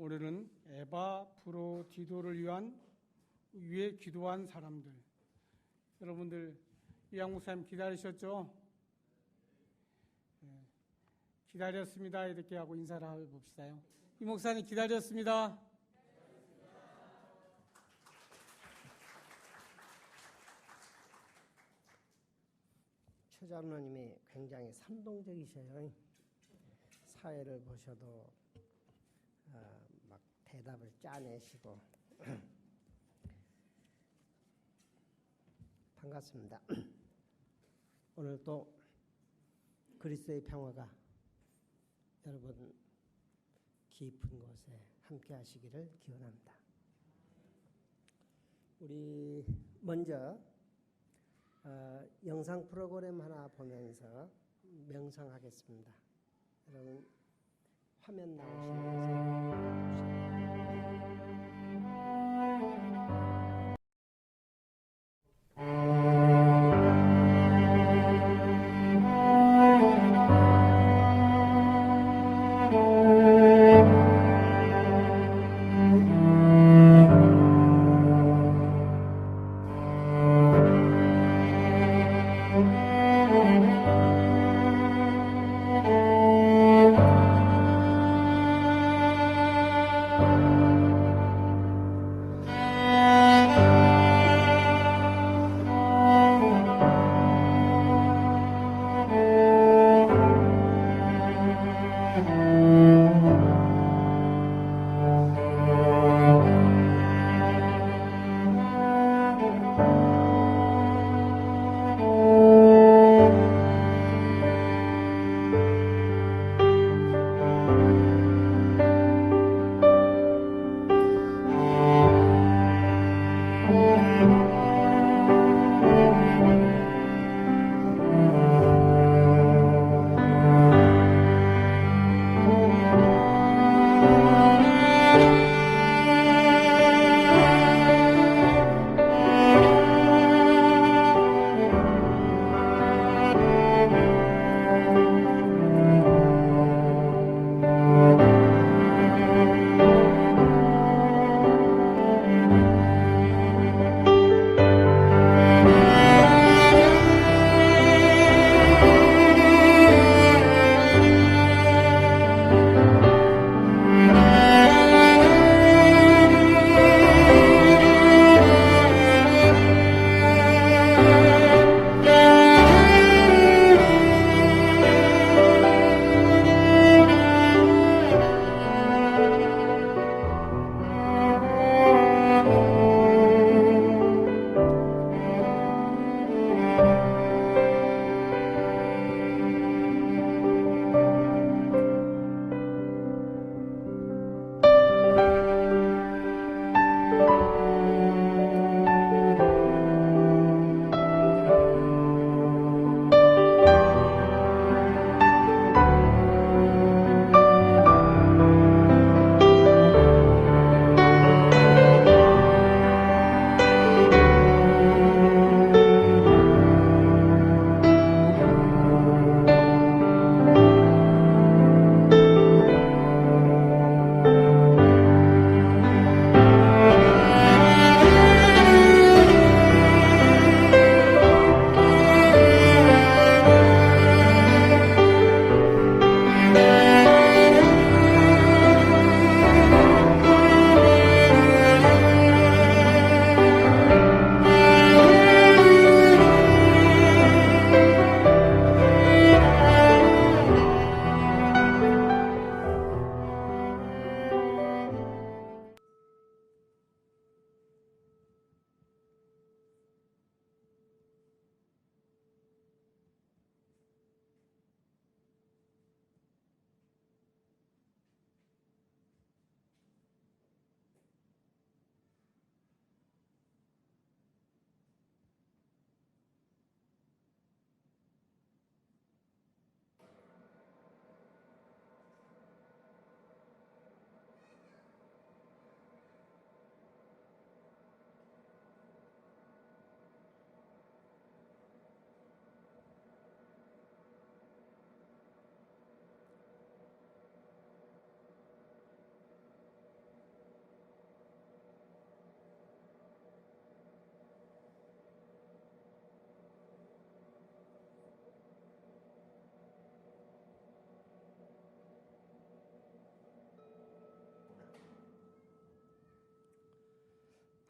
오늘은 에바 프로디도를 위해 기도한 사람들. 여러분들 이양 목사님 기다리셨죠? 네. 기다렸습니다. 이렇게 하고 인사를 해봅시다요. 이 목사님 기다렸습니다. 최 장로님이 굉장히 감동적이셔요. 사회를 보셔도 막 대답을 짜내시고 반갑습니다. 오늘 또 그리스도의 평화가 여러분 깊은 곳에 함께 하시기를 기원합니다. 우리 먼저 영상 프로그램 하나 보면서 명상하겠습니다. 여러분 화면 나오시면서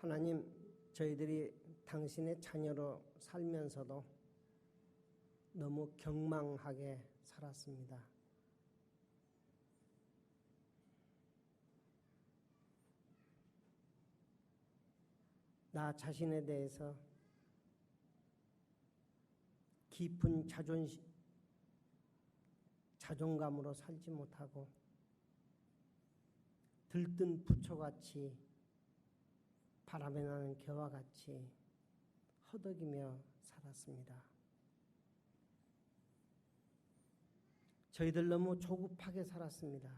하나님, 저희들이 당신의 자녀로 살면서도 너무 경망하게 살았습니다. 나 자신에 대해서 깊은 자존감으로 살지 못하고 들뜬 부초같이 바람에 나는 겨와 같이 허덕이며 살았습니다. 저희들 너무 조급하게 살았습니다.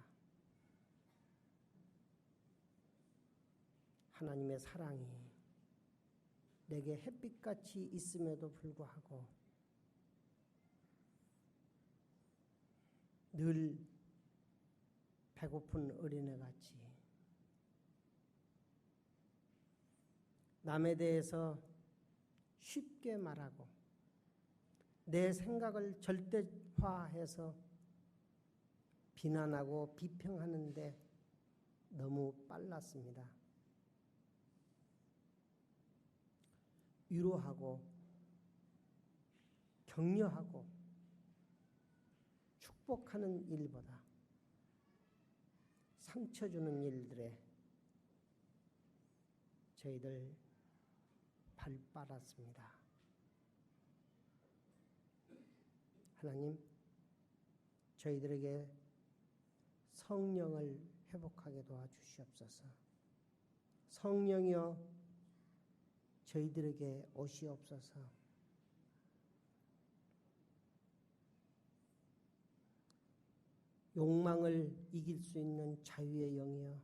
하나님의 사랑이 내게 햇빛같이 있음에도 불구하고 늘 배고픈 어린애같이 남에 대해서 쉽게 말하고 내 생각을 절대화해서 비난하고 비평하는데 너무 빨랐습니다. 위로하고 격려하고 축복하는 일보다 상처 주는 일들에 저희들 발 빨았습니다. 하나님, 저희들에게 성령을 회복하게 도와주시옵소서. 성령이여 저희들에게 오시옵소서. 욕망을 이길 수 있는 자유의 영이여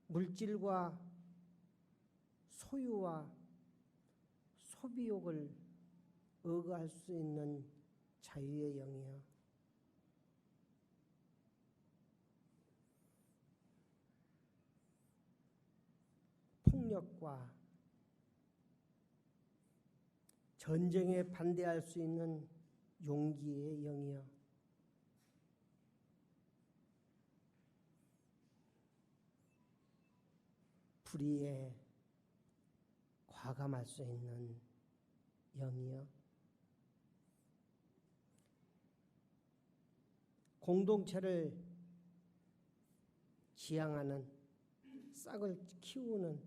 물질과 소유와 소비욕을 억압할 수 있는 자유의 영이여 폭력과 전쟁에 반대할 수 있는 용기의 영이여 불의에 과감할 수 있는 영이여 공동체를 지향하는 싹을 키우는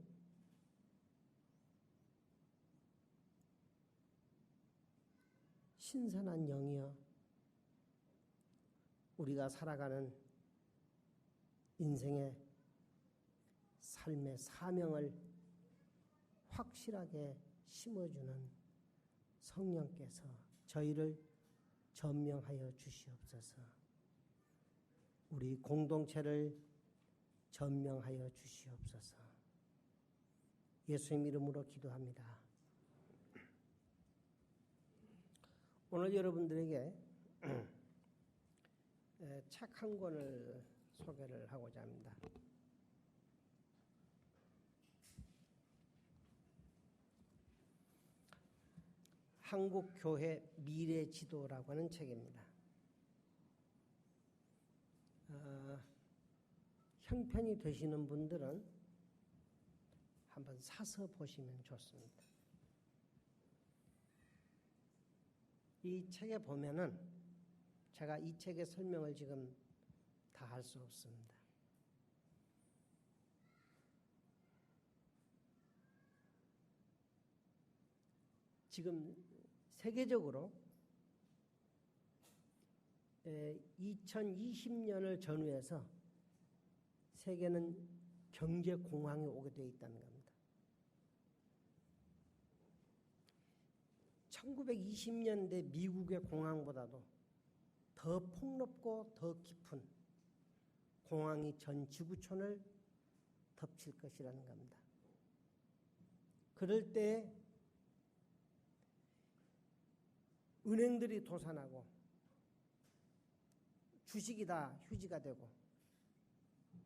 신선한 영이여 우리가 살아가는 인생의 삶의 사명을 확실하게 심어주는 성령께서 저희를 점령하여 주시옵소서. 우리 공동체를 점령하여 주시옵소서. 예수님 이름으로 기도합니다. 오늘 여러분들에게 책 한 권을 소개를 하고자 합니다. 한국교회 미래지도라고 하는 책입니다. 형편이 되시는 분들은 한번 사서 보시면 좋습니다. 이 책에 보면은 제가 이 책의 설명을 지금 다 할 수 없습니다. 지금 세계적으로 2020년을 전후해서 세계는 경제 공황이 오게 되어 있다는 겁니다. 1920년대 미국의 공황보다도 더 폭넓고 더 깊은 공황이 전 지구촌을 덮칠 것이라는 겁니다. 그럴 때 은행들이 도산하고 주식이 다 휴지가 되고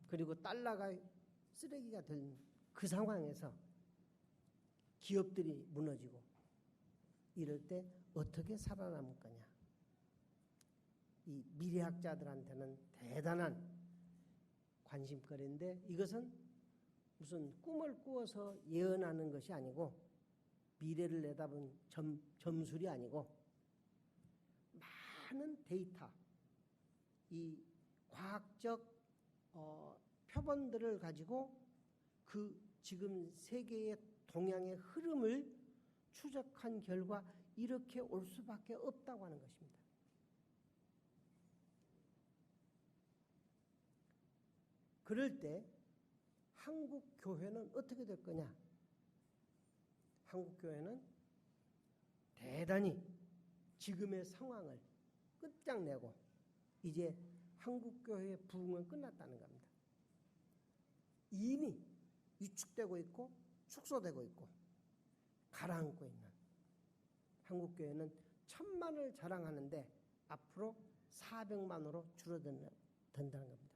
그리고 달러가 쓰레기가 된 그 상황에서 기업들이 무너지고 이럴 때 어떻게 살아남을 거냐. 이 미래학자들한테는 대단한 관심거리인데 이것은 무슨 꿈을 꾸어서 예언하는 것이 아니고 미래를 내다본 점술이 아니고 많은 데이터, 이 과학적 표본들을 가지고 그 지금 세계의 동향의 흐름을 추적한 결과 이렇게 올 수밖에 없다고 하는 것입니다. 그럴 때 한국 교회는 어떻게 될 거냐? 한국 교회는 대단히 지금의 상황을 끝장내고 이제 한국 교회의 부흥은 끝났다는 겁니다. 이미 위축되고 있고 축소되고 있고 가라앉고 있는 한국 교회는 1000만을 자랑하는데 앞으로 400만으로 줄어든다는 겁니다.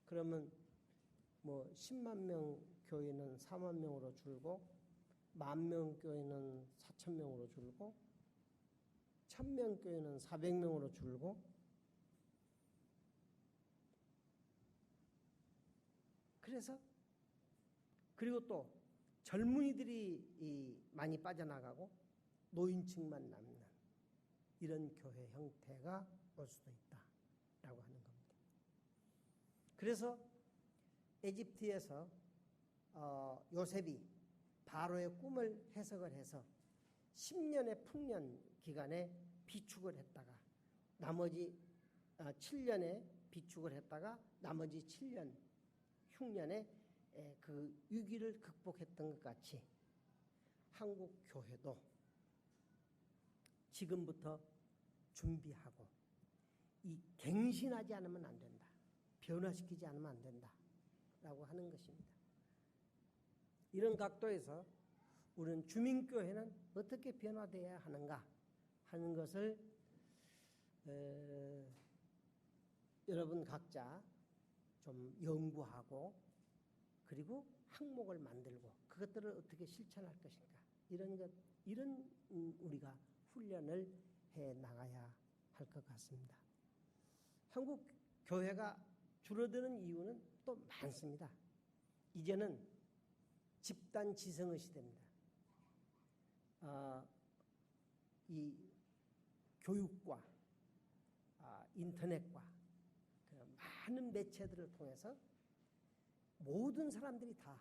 그러면 뭐 10만 명 교회는 4만 명으로 줄고 10,000명 교회는 4,000명으로 줄고 1,000명 교회는 400명으로 줄고 그래서 그리고 또 젊은이들이 많이 빠져나가고 노인층만 남는 이런 교회 형태가 올 수도 있다라고 하는 겁니다. 그래서 에집트에서 요셉이 바로의 꿈을 해석을 해서 10년의 풍년 기간에 비축을 했다가 나머지 7년에 비축을 했다가 나머지 7년 흉년에 그 위기를 극복했던 것 같이 한국 교회도 지금부터 준비하고 이 갱신하지 않으면 안 된다. 변화시키지 않으면 안 된다라고 하는 것입니다. 이런 각도에서 우리는 주민교회는 어떻게 변화되어야 하는가 하는 것을 여러분 각자 좀 연구하고 그리고 항목을 만들고 그것들을 어떻게 실천할 것인가 이런 우리가 훈련을 해 나가야 할 것 같습니다. 한국 교회가 줄어드는 이유는 또 많습니다. 이제는 집단 지성의 시대입니다. 이 교육과 인터넷과 그 많은 매체들을 통해서 모든 사람들이 다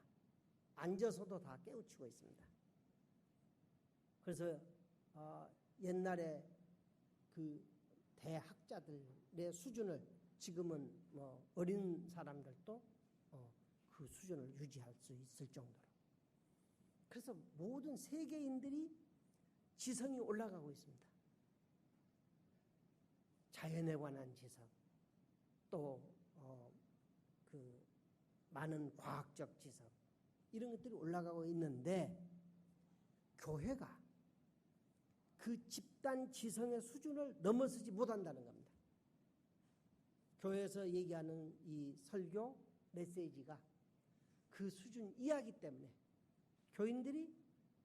앉아서도 다 깨우치고 있습니다. 그래서 옛날에 그 대학자들의 수준을 지금은 뭐 어린 사람들도 그 수준을 유지할 수 있을 정도로. 그래서 모든 세계인들이 지성이 올라가고 있습니다. 자연에 관한 지성, 또 그 많은 과학적 지성 이런 것들이 올라가고 있는데 교회가 그 집단 지성의 수준을 넘어서지 못한다는 겁니다. 교회에서 얘기하는 이 설교 메시지가 그 수준 이하기 때문에 교인들이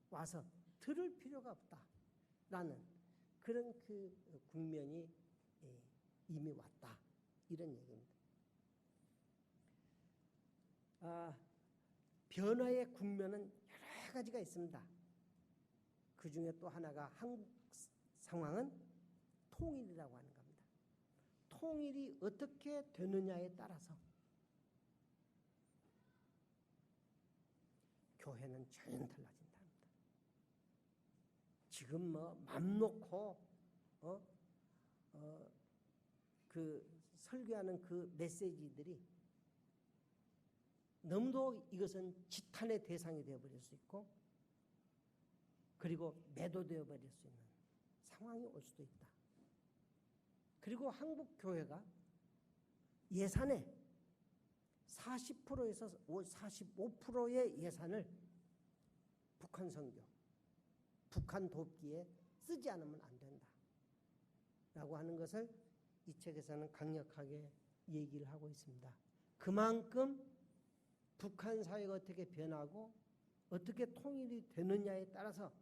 와서 들을 필요가 없다라는 그런 그 국면이 이미 왔다 이런 얘기입니다. 변화의 국면은 여러 가지가 있습니다. 그 중에 또 하나가 한국 상황은 통일이라고 하는 겁니다. 통일이 어떻게 되느냐에 따라서 교회는 전혀 달라진답니다. 지금 뭐 맘 놓고 그 설교하는 그 메시지들이 너무도 이것은 지탄의 대상이 되어버릴 수 있고 그리고 매도되어 버릴 수 있는 상황이 올 수도 있다. 그리고 한국 교회가 예산의 40%에서 45%의 예산을 북한 선교, 북한 돕기에 쓰지 않으면 안 된다라고 하는 것을 이 책에서는 강력하게 얘기를 하고 있습니다. 그만큼 북한 사회가 어떻게 변하고 어떻게 통일이 되느냐에 따라서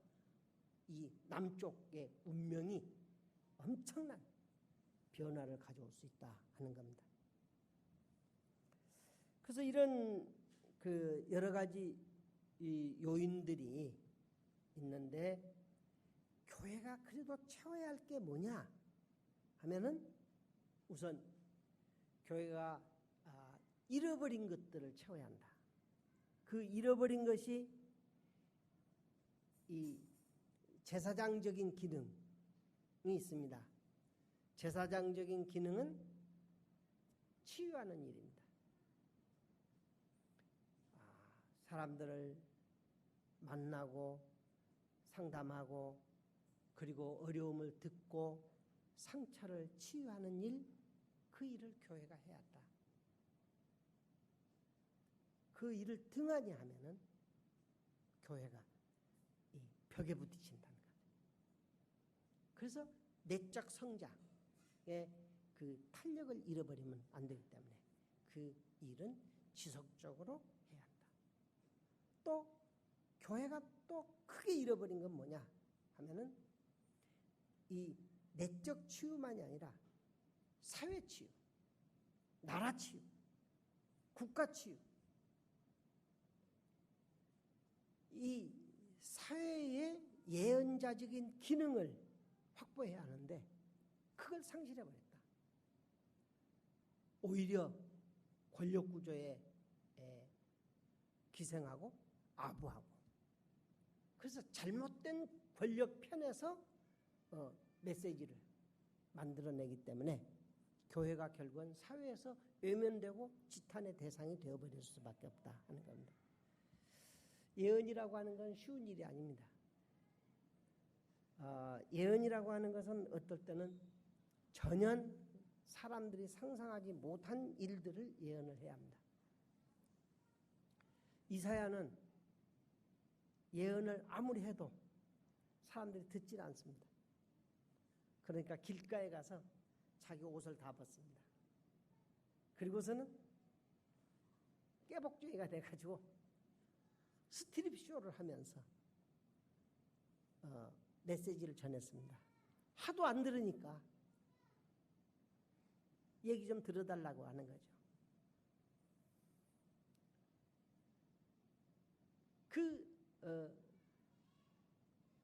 이 남쪽의 운명이 엄청난 변화를 가져올 수 있다 하는 겁니다. 그래서 이런 그 여러 가지 이 요인들이 있는데 교회가 그래도 채워야 할 게 뭐냐 하면은 우선 교회가 잃어버린 것들을 채워야 한다. 그 잃어버린 것이 이 제사장적인 기능이 있습니다. 제사장적인 기능은 치유하는 일입니다. 사람들을 만나고 상담하고 그리고 어려움을 듣고 상처를 치유하는 일, 그 일을 교회가 해야 한다. 그 일을 등한히 하면은 교회가 이 벽에 부딪힌다는 거죠. 그래서 내적 성장의 그 탄력을 잃어버리면 안 되기 때문에 그 일은 지속적으로 해야 한다. 또 교회가 또 크게 잃어버린 건 뭐냐 하면은 이 내적 치유만이 아니라 사회 치유, 나라 치유, 국가 치유, 이 사회의 예언자적인 기능을 확보해야 하는데 그걸 상실해버렸다. 오히려 권력구조에 기생하고 아부하고, 그래서 잘못된 권력 편에서 메시지를 만들어내기 때문에 교회가 결국은 사회에서 외면되고 지탄의 대상이 되어버릴 수밖에 없다 하는 겁니다. 예언이라고 하는 건 쉬운 일이 아닙니다. 예언이라고 하는 것은 어떨 때는 전혀 사람들이 상상하지 못한 일들을 예언을 해야 합니다. 이사야는 예언을 아무리 해도 사람들이 듣질 않습니다. 그러니까 길가에 가서 자기 옷을 다 벗습니다. 그리고서는 깨복쟁이가 돼가지고 스트립 쇼를 하면서 메시지를 전했습니다. 하도 안 들으니까 얘기 좀 들어달라고 하는 거죠.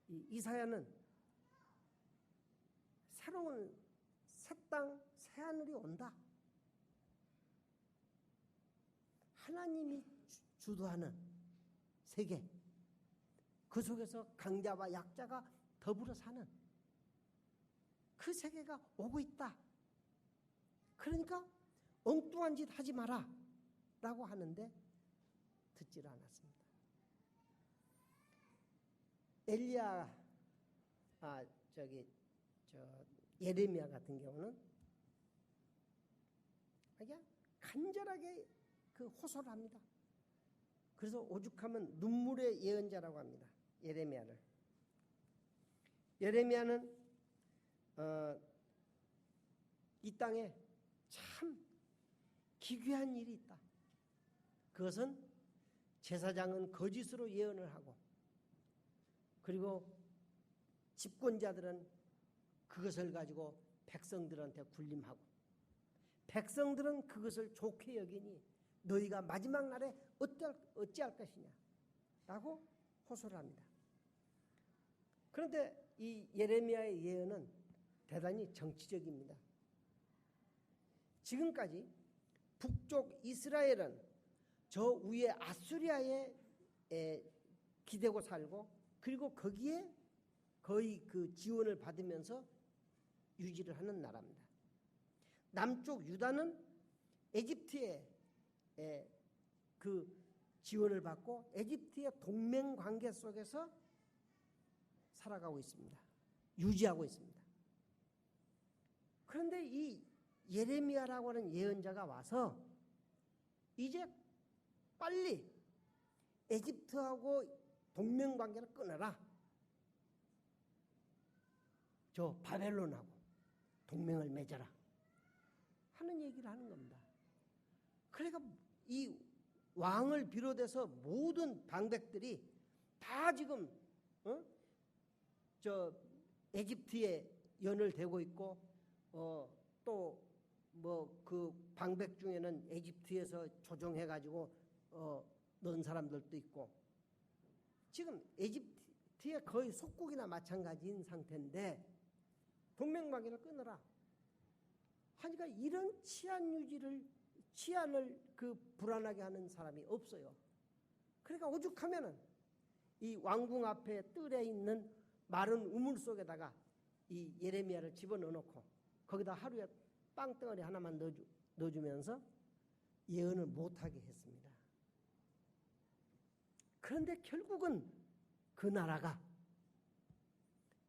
이사야는 새로운 새 땅, 새 하늘이 온다. 하나님이 주도하는 세계, 그 속에서 강자와 약자가 더불어 사는 그 세계가 오고 있다. 그러니까 엉뚱한 짓 하지 마라 라고 하는데 듣지를 않았습니다. 예레미야 같은 경우는 그냥 간절하게 그 호소를 합니다. 그래서 오죽하면 눈물의 예언자라고 합니다. 예레미야를. 예레미야는 이 땅에 참 기괴한 일이 있다. 그것은 제사장은 거짓으로 예언을 하고, 그리고 집권자들은 그것을 가지고 백성들한테 군림하고, 백성들은 그것을 좋게 여기니 너희가 마지막 날에 어찌할 것이냐 라고 호소를 합니다. 그런데 이 예레미야의 예언은 대단히 정치적입니다. 지금까지 북쪽 이스라엘은 저 위에 아수리아에 기대고 살고, 그리고 거기에 거의 그 지원을 받으면서 유지를 하는 나라입니다. 남쪽 유다는 에집트의 그 지원을 받고 에집트의 동맹 관계 속에서 살아가고 있습니다. 유지하고 있습니다. 그런데 이 예레미야라고 하는 예언자가 와서 이제 빨리 에집트하고 동맹 관계를 끊어라. 저 바벨론하고 동맹을 맺어라 하는 얘기를 하는 겁니다. 그러니까 이 왕을 비롯해서 모든 방백들이 다 지금 저 에집트에 연을 대고 있고, 또 뭐 그 방백 중에는 에집트에서 조종해가지고 넣은 사람들도 있고 지금 에집트의 거의 속국이나 마찬가지인 상태인데 동맹관계를 끊어라 하니까 이런 치안을 그 불안하게 하는 사람이 없어요. 그러니까 오죽하면은 이 왕궁 앞에 뜰에 있는 마른 우물 속에다가 이 예레미야를 집어넣어놓고 거기다 하루에 빵덩어리 하나만 넣어주면서 예언을 못하게 했습니다. 그런데 결국은 그 나라가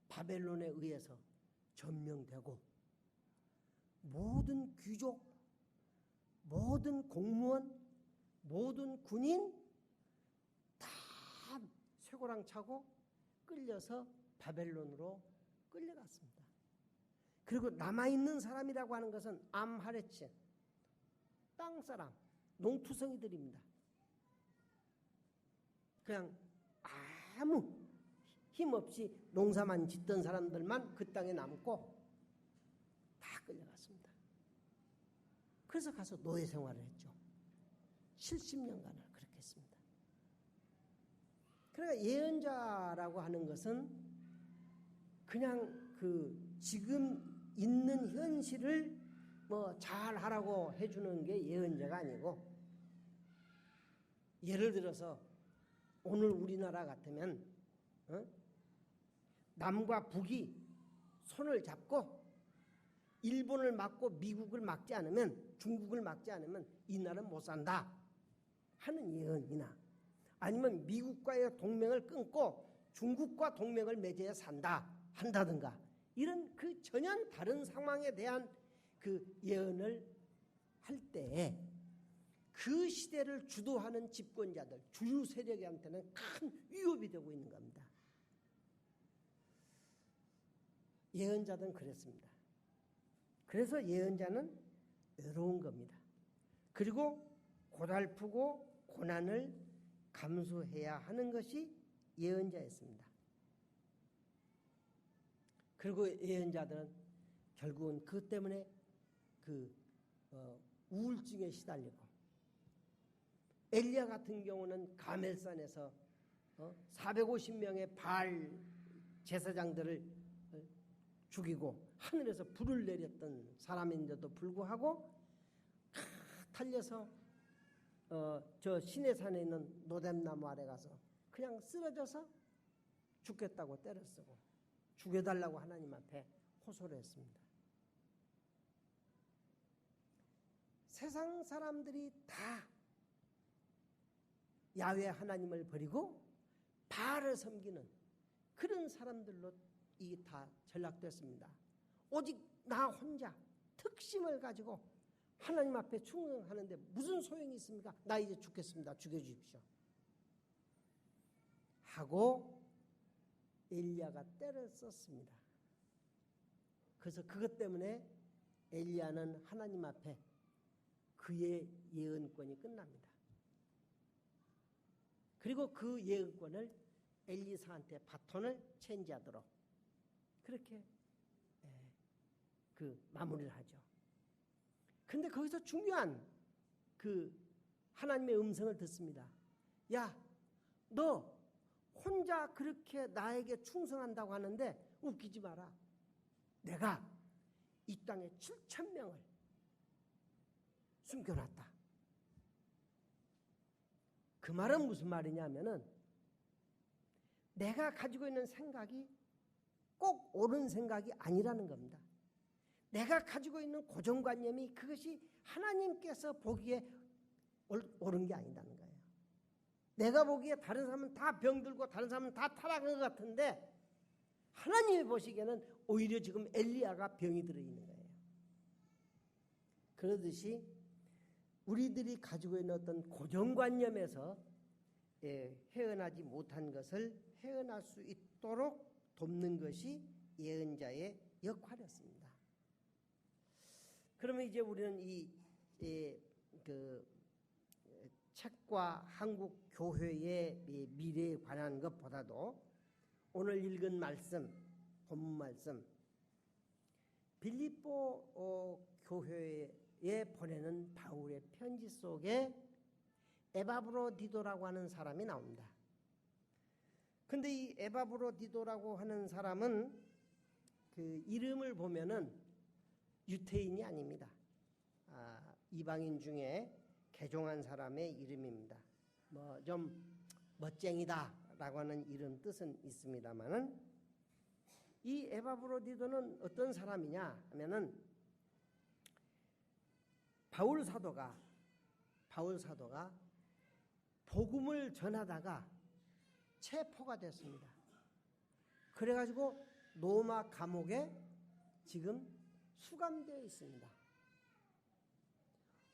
바벨론에 의해서 점령되고 모든 귀족, 모든 공무원, 모든 군인 다 쇠고랑 차고 끌려서 바벨론으로 끌려갔습니다. 그리고 남아있는 사람이라고 하는 것은 암하레츠, 땅사람, 농투성이들입니다. 그냥 아무 힘없이 농사만 짓던 사람들만 그 땅에 남고 다 끌려갔습니다. 그래서 가서 노예 생활을 했죠. 70년간을 그렇게 했습니다. 그러니까 예언자라고 하는 것은 그냥 그 지금 있는 현실을 뭐 잘하라고 해주는 게 예언자가 아니고, 예를 들어서 오늘 우리나라 같으면 남과 북이 손을 잡고 일본을 막고 미국을 막지 않으면, 중국을 막지 않으면 이 나라는 못 산다 하는 예언이나, 아니면 미국과의 동맹을 끊고 중국과 동맹을 맺어야 산다 한다든가, 이런 그 전혀 다른 상황에 대한 그 예언을 할 때에 그 시대를 주도하는 집권자들, 주류 세력한테는 큰 위협이 되고 있는 겁니다. 예언자들은 그랬습니다. 그래서 예언자는 외로운 겁니다. 그리고 고달프고 고난을 감수해야 하는 것이 예언자였습니다. 그리고 예언자들은 결국은 그것 때문에 우울증에 시달리고, 엘리야 같은 경우는 가멜산에서 450명의 바알 제사장들을 죽이고 하늘에서 불을 내렸던 사람인데도 불구하고 달려서 저 시내산에 있는 노뎀나무 아래 가서 그냥 쓰러져서 죽겠다고 때려쓰고 죽여달라고 하나님 앞에 호소를 했습니다. 세상 사람들이 다 야훼 하나님을 버리고 바알을 섬기는 그런 사람들로 이 다 전락됐습니다. 오직 나 혼자 특심을 가지고 하나님 앞에 충성하는데 무슨 소용이 있습니까? 나 이제 죽겠습니다. 죽여주십시오 하고 엘리야가 때를 썼습니다. 그래서 그것 때문에 엘리야는 하나님 앞에 그의 예언권이 끝납니다. 그리고 그 예언권을 엘리사한테 바톤을 체인지하도록 그렇게 마무리를 하죠. 근데 거기서 중요한 그 하나님의 음성을 듣습니다. 야, 너 혼자 그렇게 나에게 충성한다고 하는데 웃기지 마라. 내가 이 땅에 7,000명을 숨겨놨다. 그 말은 무슨 말이냐면은 내가 가지고 있는 생각이 꼭 옳은 생각이 아니라는 겁니다. 내가 가지고 있는 고정관념이 그것이 하나님께서 보기에 옳은 게 아니라는 거예요. 내가 보기에 다른 사람은 다 병들고 다른 사람은 다 타락한 것 같은데 하나님이 보시기에는 오히려 지금 엘리야가 병이 들어있는 거예요. 그러듯이 우리들이 가지고 있는 어떤 고정관념에서 헤어나지 못한 것을 헤어날 수 있도록 돕는 것이 예언자의 역할이었습니다. 그러면 이제 우리는 그 책과 한국 교회의 미래에 관한 것보다도 오늘 읽은 말씀, 본문 말씀, 빌립보 교회에 보내는 바울의 편지 속에 에바브로디도라고 하는 사람이 나옵니다. 근데 이 에바브로디도라고 하는 사람은 그 이름을 보면은 유태인이 아닙니다. 이방인 중에 개종한 사람의 이름입니다. 뭐 좀 멋쟁이다라고 하는 이름 뜻은 있습니다만은 이 에바브로디도는 어떤 사람이냐 하면은 바울 사도가 복음을 전하다가 체포가 됐습니다. 그래가지고 로마 감옥에 지금 수감되어 있습니다.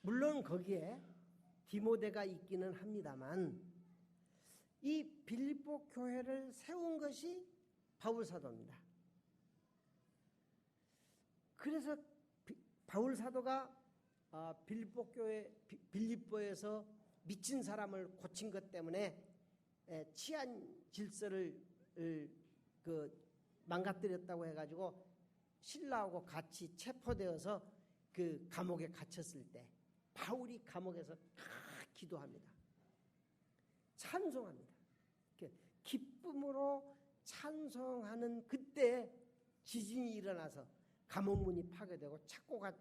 물론 거기에 디모데가 있기는 합니다만 이 빌립보 교회를 세운 것이 바울 사도입니다. 그래서 바울 사도가 빌립보에서 미친 사람을 고친 것 때문에 치안 질서를 망가뜨렸다고 해가지고 신라하고 같이 체포되어서 그 감옥에 갇혔을 때 바울이 감옥에서 기도합니다. 찬송합니다. 기쁨으로 찬송하는 그때 지진이 일어나서 감옥문이 파괴되고 착고가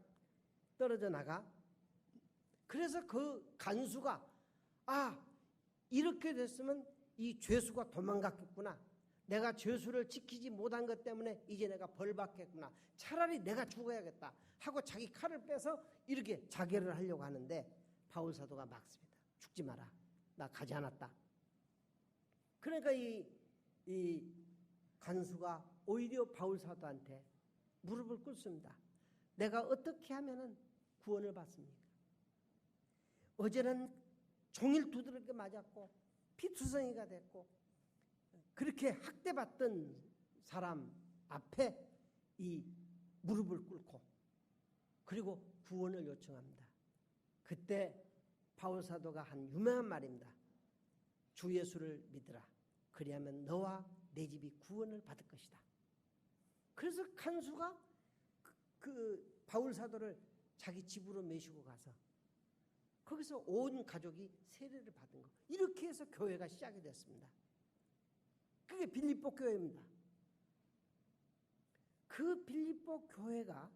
떨어져 나가. 그래서 그 간수가 이렇게 됐으면 이 죄수가 도망갔겠구나. 내가 죄수를 지키지 못한 것 때문에 이제 내가 벌 받겠구나. 차라리 내가 죽어야겠다 하고 자기 칼을 빼서 이렇게 자결을 하려고 하는데 바울 사도가 막습니다. 죽지 마라. 나 가지 않았다. 그러니까 이 간수가 오히려 바울 사도한테 무릎을 꿇습니다. 내가 어떻게 하면은 구원을 받습니까? 어제는 종일 두드럽게 맞았고 피투성이가 됐고 그렇게 학대받던 사람 앞에 이 무릎을 꿇고 그리고 구원을 요청합니다. 그때 바울 사도가 한 유명한 말입니다. 주 예수를 믿으라. 그리하면 너와 내 집이 구원을 받을 것이다. 그래서 간수가 그 바울 사도를 자기 집으로 메시고 가서 거기서 온 가족이 세례를 받은 거. 이렇게 해서 교회가 시작이 됐습니다. 그게 빌립보 교회입니다. 그 빌립보 교회가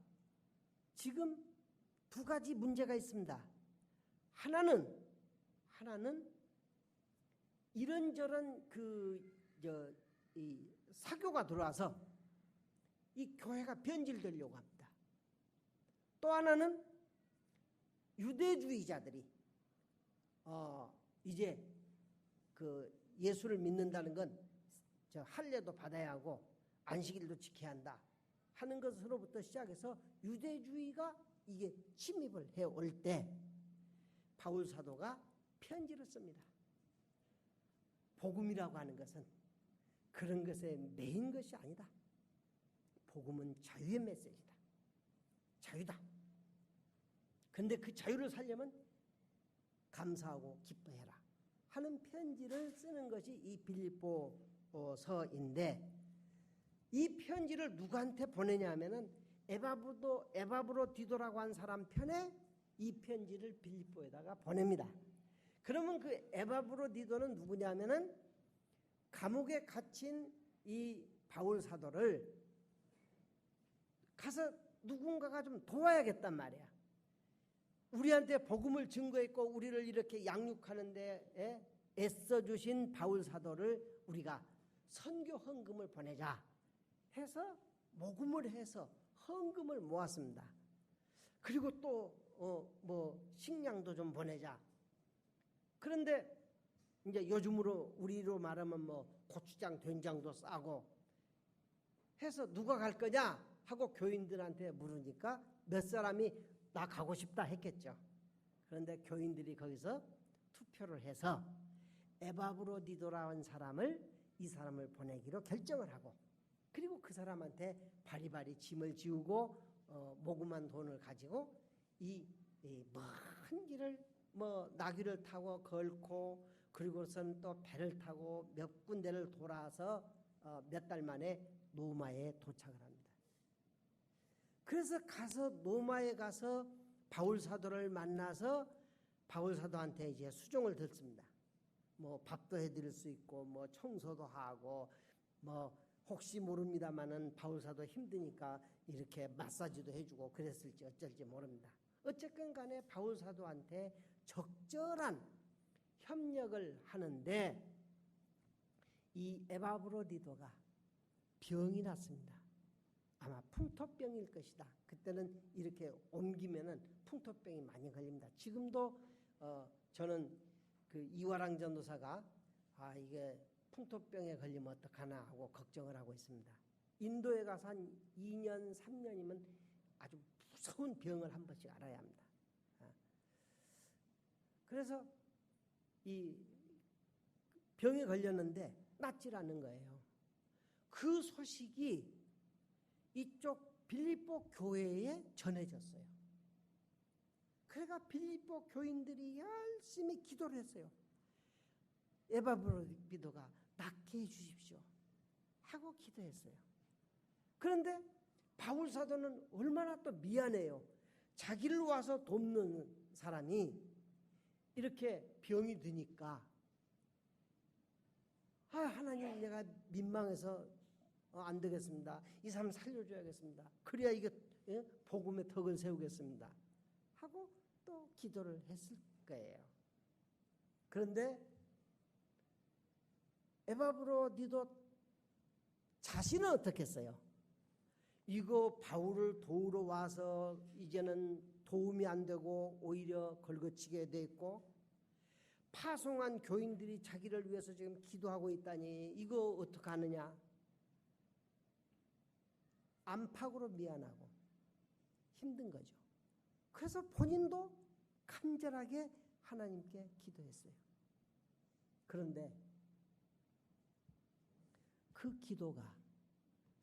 지금 두 가지 문제가 있습니다. 하나는 이런저런 이 사교가 들어와서 이 교회가 변질되려고 합니다. 또 하나는 유대주의자들이 이제 그 예수를 믿는다는 건 할례도 받아야 하고 안식일도 지켜야 한다 하는 것으로부터 시작해서 유대주의가 이게 침입을 해올 때 바울 사도가 편지를 씁니다. 복음이라고 하는 것은 그런 것에 매인 것이 아니다. 복음은 자유의 메시지다. 자유다. 근데 그 자유를 살려면 감사하고 기뻐해라 하는 편지를 쓰는 것이 이 빌립보서인데 이 편지를 누구한테 보내냐 하면은 에바브로디도라고 한 사람 편에 이 편지를 빌립보에다가 보냅니다. 그러면 그 에바브로디도는 누구냐 하면은 감옥에 갇힌 이 바울 사도를 가서 누군가가 좀 도와야겠단 말이야. 우리한테 복음을 증거했고 우리를 이렇게 양육하는 데 애써주신 바울 사도를 우리가 선교 헌금을 보내자 해서 모금을 해서 헌금을 모았습니다. 그리고 또 식량도 좀 보내자. 그런데 이제 요즘으로 우리로 말하면 고추장, 된장도 싸고 해서 누가 갈 거냐 하고 교인들한테 물으니까 몇 사람이 나 가고 싶다 했겠죠. 그런데 교인들이 거기서 투표를 해서 에바브로디도라는 이 사람을 보내기로 결정을 하고 그리고 그 사람한테 바리바리 짐을 지우고 모금한 돈을 가지고 이 먼 길을 나귀를 타고 걸고 그리고선 또 배를 타고 몇 군데를 돌아서 몇 달 만에 로마에 도착을 합니다. 그래서 로마에 가서 바울 사도를 만나서 바울 사도한테 이제 수종을 듣습니다. 뭐 밥도 해드릴 수 있고 뭐 청소도 하고 뭐 혹시 모릅니다만은 바울 사도 힘드니까 이렇게 마사지도 해주고 그랬을지 어쩔지 모릅니다. 어쨌건 간에 바울 사도한테 적절한 협력을 하는데 이 에바브로디도가 병이 났습니다. 아마 풍토병일 것이다. 그때는 이렇게 옮기면은 풍토병이 많이 걸립니다. 지금도 저는 그 이화랑 전도사가 이게 풍토병에 걸리면 어떡하나 하고 걱정을 하고 있습니다. 인도에 가서 한 2년, 3년이면 아주 무서운 병을 한 번씩 알아야 합니다. 그래서 이 병에 걸렸는데 낫질 않는 거예요. 그 소식이 이쪽 빌립보 교회에 전해졌어요. 그러니까 빌립보 교인들이 열심히 기도를 했어요. 에바브로디도가 낫게 해주십시오 하고 기도했어요. 그런데 바울 사도는 얼마나 또 미안해요. 자기를 와서 돕는 사람이 이렇게 병이 드니까 하나님 내가 민망해서 안 되겠습니다. 이 사람 살려줘야겠습니다. 그래야 이게 복음의 덕을 세우겠습니다 하고 또 기도를 했을 거예요. 그런데 에바브로디도 자신은 어떻게 했어요? 이거 바울을 도우러 와서 이제는 도움이 안 되고 오히려 걸거치게 돼 있고 파송한 교인들이 자기를 위해서 지금 기도하고 있다니 이거 어떡하느냐. 안팎으로 미안하고 힘든 거죠. 그래서 본인도 간절하게 하나님께 기도했어요. 그런데 그 기도가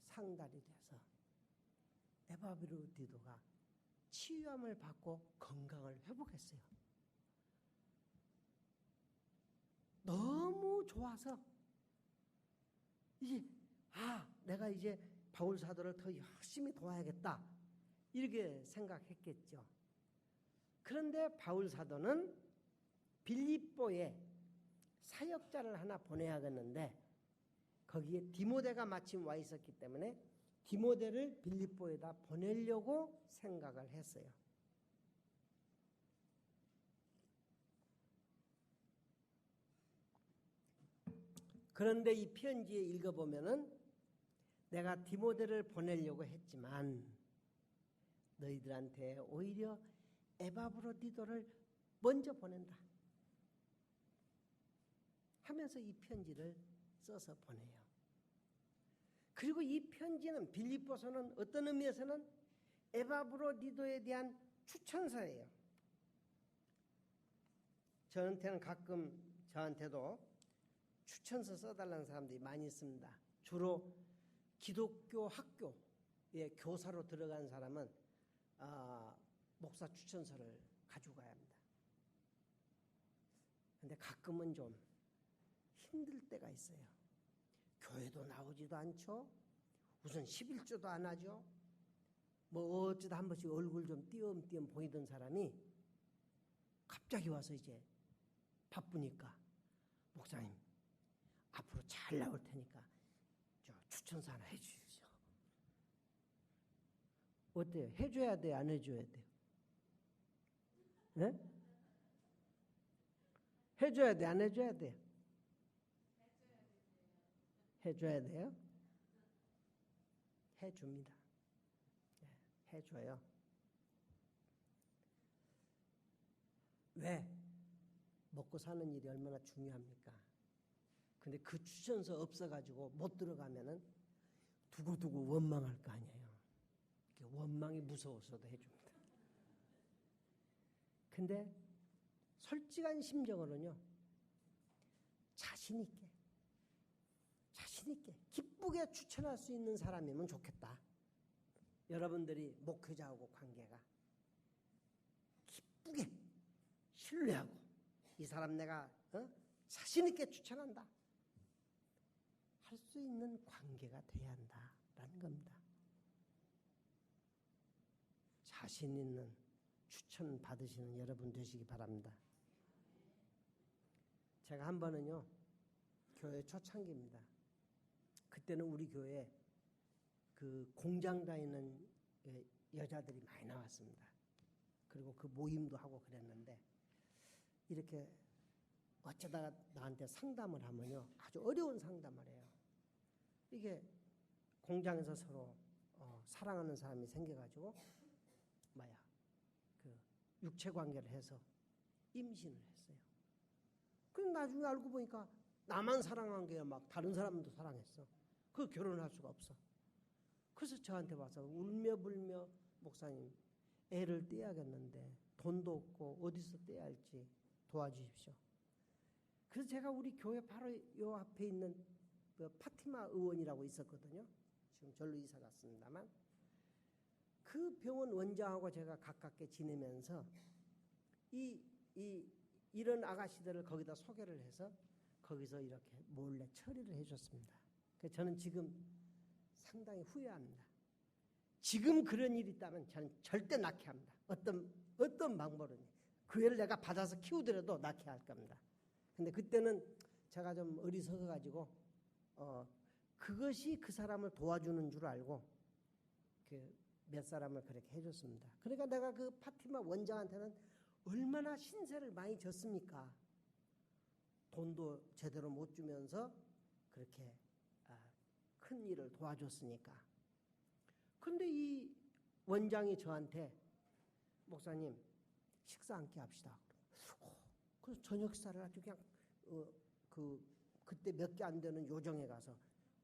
상달이 돼서 에바브로디도가 치유함을 받고 건강을 회복했어요. 너무 좋아서 이제 내가 이제 바울 사도를 더 열심히 도와야겠다 이렇게 생각했겠죠. 그런데 바울 사도는 빌립보에 사역자를 하나 보내야겠는데 거기에 디모데가 마침 와 있었기 때문에 디모데를 빌립보에다 보내려고 생각을 했어요. 그런데 이 편지에 읽어보면은 내가 디모데를 보내려고 했지만 너희들한테 오히려 에바브로디도를 먼저 보낸다 하면서 이 편지를 써서 보내요. 그리고 이 편지는 빌립보서는 어떤 의미에서는 에바브로디도에 대한 추천서예요. 저한테는 가끔 저한테도 추천서 써달라는 사람들이 많이 있습니다. 주로 기독교 학교에 교사로 들어간 사람은 목사 추천서를 가지고 가야 합니다. 근데 가끔은 좀 힘들 때가 있어요. 교회도 나오지도 않죠. 우선 11조도 안 하죠. 뭐 어쩌다 한 번씩 얼굴 좀 띄엄띄엄 보이던 사람이 갑자기 와서 이제 바쁘니까 목사님 앞으로 잘 나올 테니까 저 추천서 하나 해주십시오. 어때요? 해줘야 돼요? 안 해줘야 돼요? 네? 해줘야 돼? 안 해줘야 돼요? 해줘야 돼요? 해줍니다. 해줘요. 왜? 먹고 사는 일이 얼마나 중요합니까? 근데 그 추천서 없어가지고 못 들어가면은 두고두고 원망할 거 아니에요. 원망이 무서워서도 해줍니다. 근데 솔직한 심정으로는요, 자신있게 기쁘게 추천할 수 있는 사람이면 좋겠다. 여러분들이 목회자하고 관계가 기쁘게 신뢰하고 이 사람 내가 자신있게 추천한다 할 수 있는 관계가 돼야 한다라는 겁니다. 자신 있는 추천 받으시는 여러분 되시기 바랍니다. 제가 한 번은요, 교회 초창기입니다. 그때는 우리 교회에 그 공장 다니는 여자들이 많이 나왔습니다. 그리고 그 모임도 하고 그랬는데, 이렇게 어쩌다가 나한테 상담을 하면요, 아주 어려운 상담을 해요. 이게 공장에서 서로 사랑하는 사람이 생겨가지고 그 육체 관계를 해서 임신을 했어요. 그럼 나중에 알고 보니까 나만 사랑한 게 막 다른 사람도 사랑했어. 그 결혼할 수가 없어. 그래서 저한테 와서 울며 불며, 목사님, 애를 떼야겠는데 돈도 없고 어디서 떼야 할지 도와주십시오. 그래서 제가 우리 교회 바로 요 앞에 있는 그 파티마 의원이라고 있었거든요. 지금 절로 이사 갔습니다만, 그 병원 원장하고 제가 가깝게 지내면서 이런 아가씨들을 거기다 소개를 해서 거기서 이렇게 몰래 처리를 해줬습니다. 그래서 저는 지금 상당히 후회합니다. 지금 그런 일이 있다면 저는 절대 낳게 합니다. 어떤 방법으로 그 애를 내가 받아서 키우더라도 낳게 할 겁니다. 근데 그때는 제가 좀 어리석어가지고 그것이 그 사람을 도와주는 줄 알고 그 몇 사람을 그렇게 해줬습니다. 그러니까 내가 그 파티마 원장한테는 얼마나 신세를 많이 졌습니까? 돈도 제대로 못 주면서 그렇게 큰 일을 도와줬으니까. 근데 이 원장이 저한테, 목사님, 식사 함께 합시다. 그래서 저녁 식사를 아주 그냥 그때 몇 개 안 되는 요정에 가서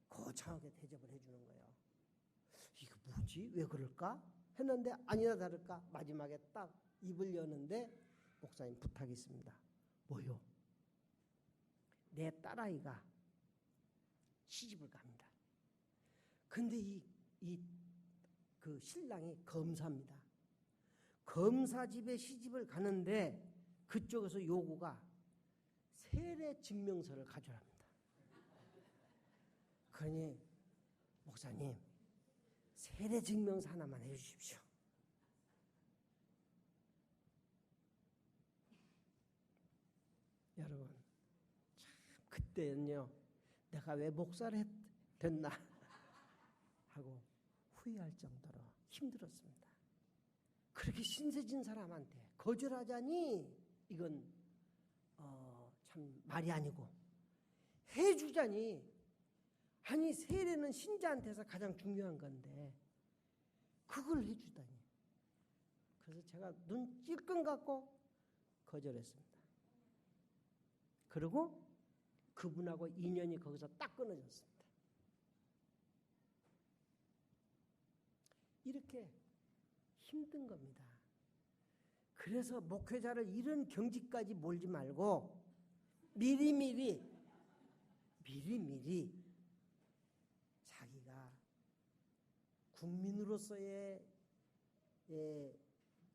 거창하게 대접을 해주는 거예요. 이거 뭐지? 왜 그럴까? 했는데 아니나 다를까 마지막에 딱 입을 여는데, 목사님 부탁이 있습니다. 뭐요? 내 딸아이가 시집을 갑니다. 근데 그 신랑이 검사입니다. 검사 집에 시집을 가는데 그쪽에서 요구가 세례 증명서를 가져랍니다. 그러니 목사님, 세례 증명서 하나만 해주십시오. 여러분, 참 그때는요, 내가 왜 목사를 됐나 하고 후회할 정도로 힘들었습니다. 그렇게 신세진 사람한테 거절하자니 이건 참 말이 아니고, 해주자니, 아니 세례는 신자한테서 가장 중요한 건데 그걸 해주다니. 그래서 제가 눈 찔끔 감고 거절했습니다. 그리고 그분하고 인연이 거기서 딱 끊어졌습니다. 이렇게 힘든 겁니다. 그래서 목회자를 이런 경지까지 몰지 말고 미리미리 자기가 국민으로서의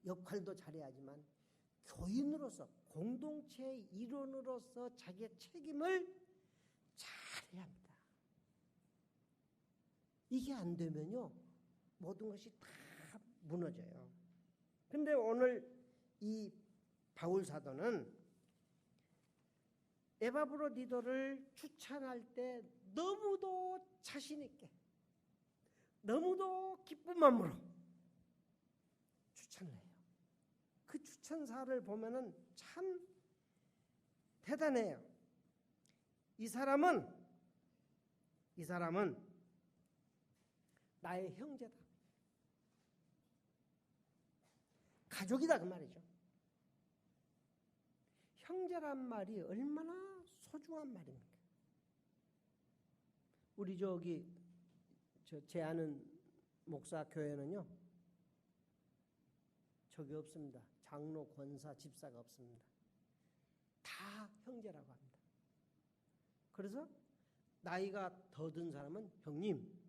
역할도 잘해야지만 교인으로서, 공동체의 일원으로서 자기의 책임을 잘해야 합니다. 이게 안 되면요, 모든 것이 다 무너져요. 근데 오늘 이 바울 사도는 에바브로디도를 추천할 때 너무도 자신 있게, 너무도 기쁜 마음으로 추천을 해요. 그 추천사를 보면은 참 대단해요. 이 사람은 나의 형제다, 가족이다, 그 말이죠. 형제란 말이 얼마나 소중한 말입니까? 우리 제 아는 목사 교회는요, 저기 없습니다. 장로, 권사, 집사가 없습니다. 다 형제라고 합니다. 그래서 나이가 더 든 사람은 형님,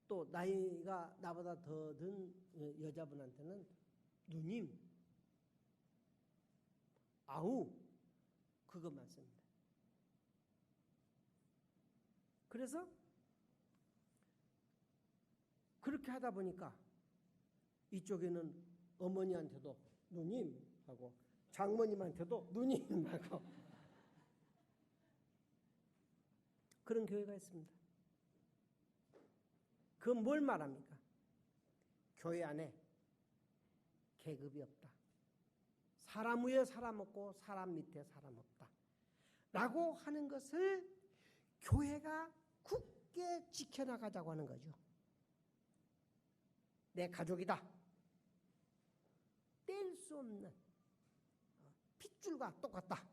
또 나이가 나보다 더 든 여자분한테는 누님, 아우, 그것만 씁니다. 그래서 그렇게 하다 보니까 이쪽에는 어머니한테도 누님 하고, 장모님한테도 누님하고 그런 교회가 있습니다. 그건 뭘 말합니까? 교회 안에 계급이 없다. 사람 위에 사람 없고 사람 밑에 사람 없다. 라고 하는 것을 교회가 굳게 지켜나가자고 하는 거죠. 내 가족이다. 뗄 수 없는 핏줄과 똑같다.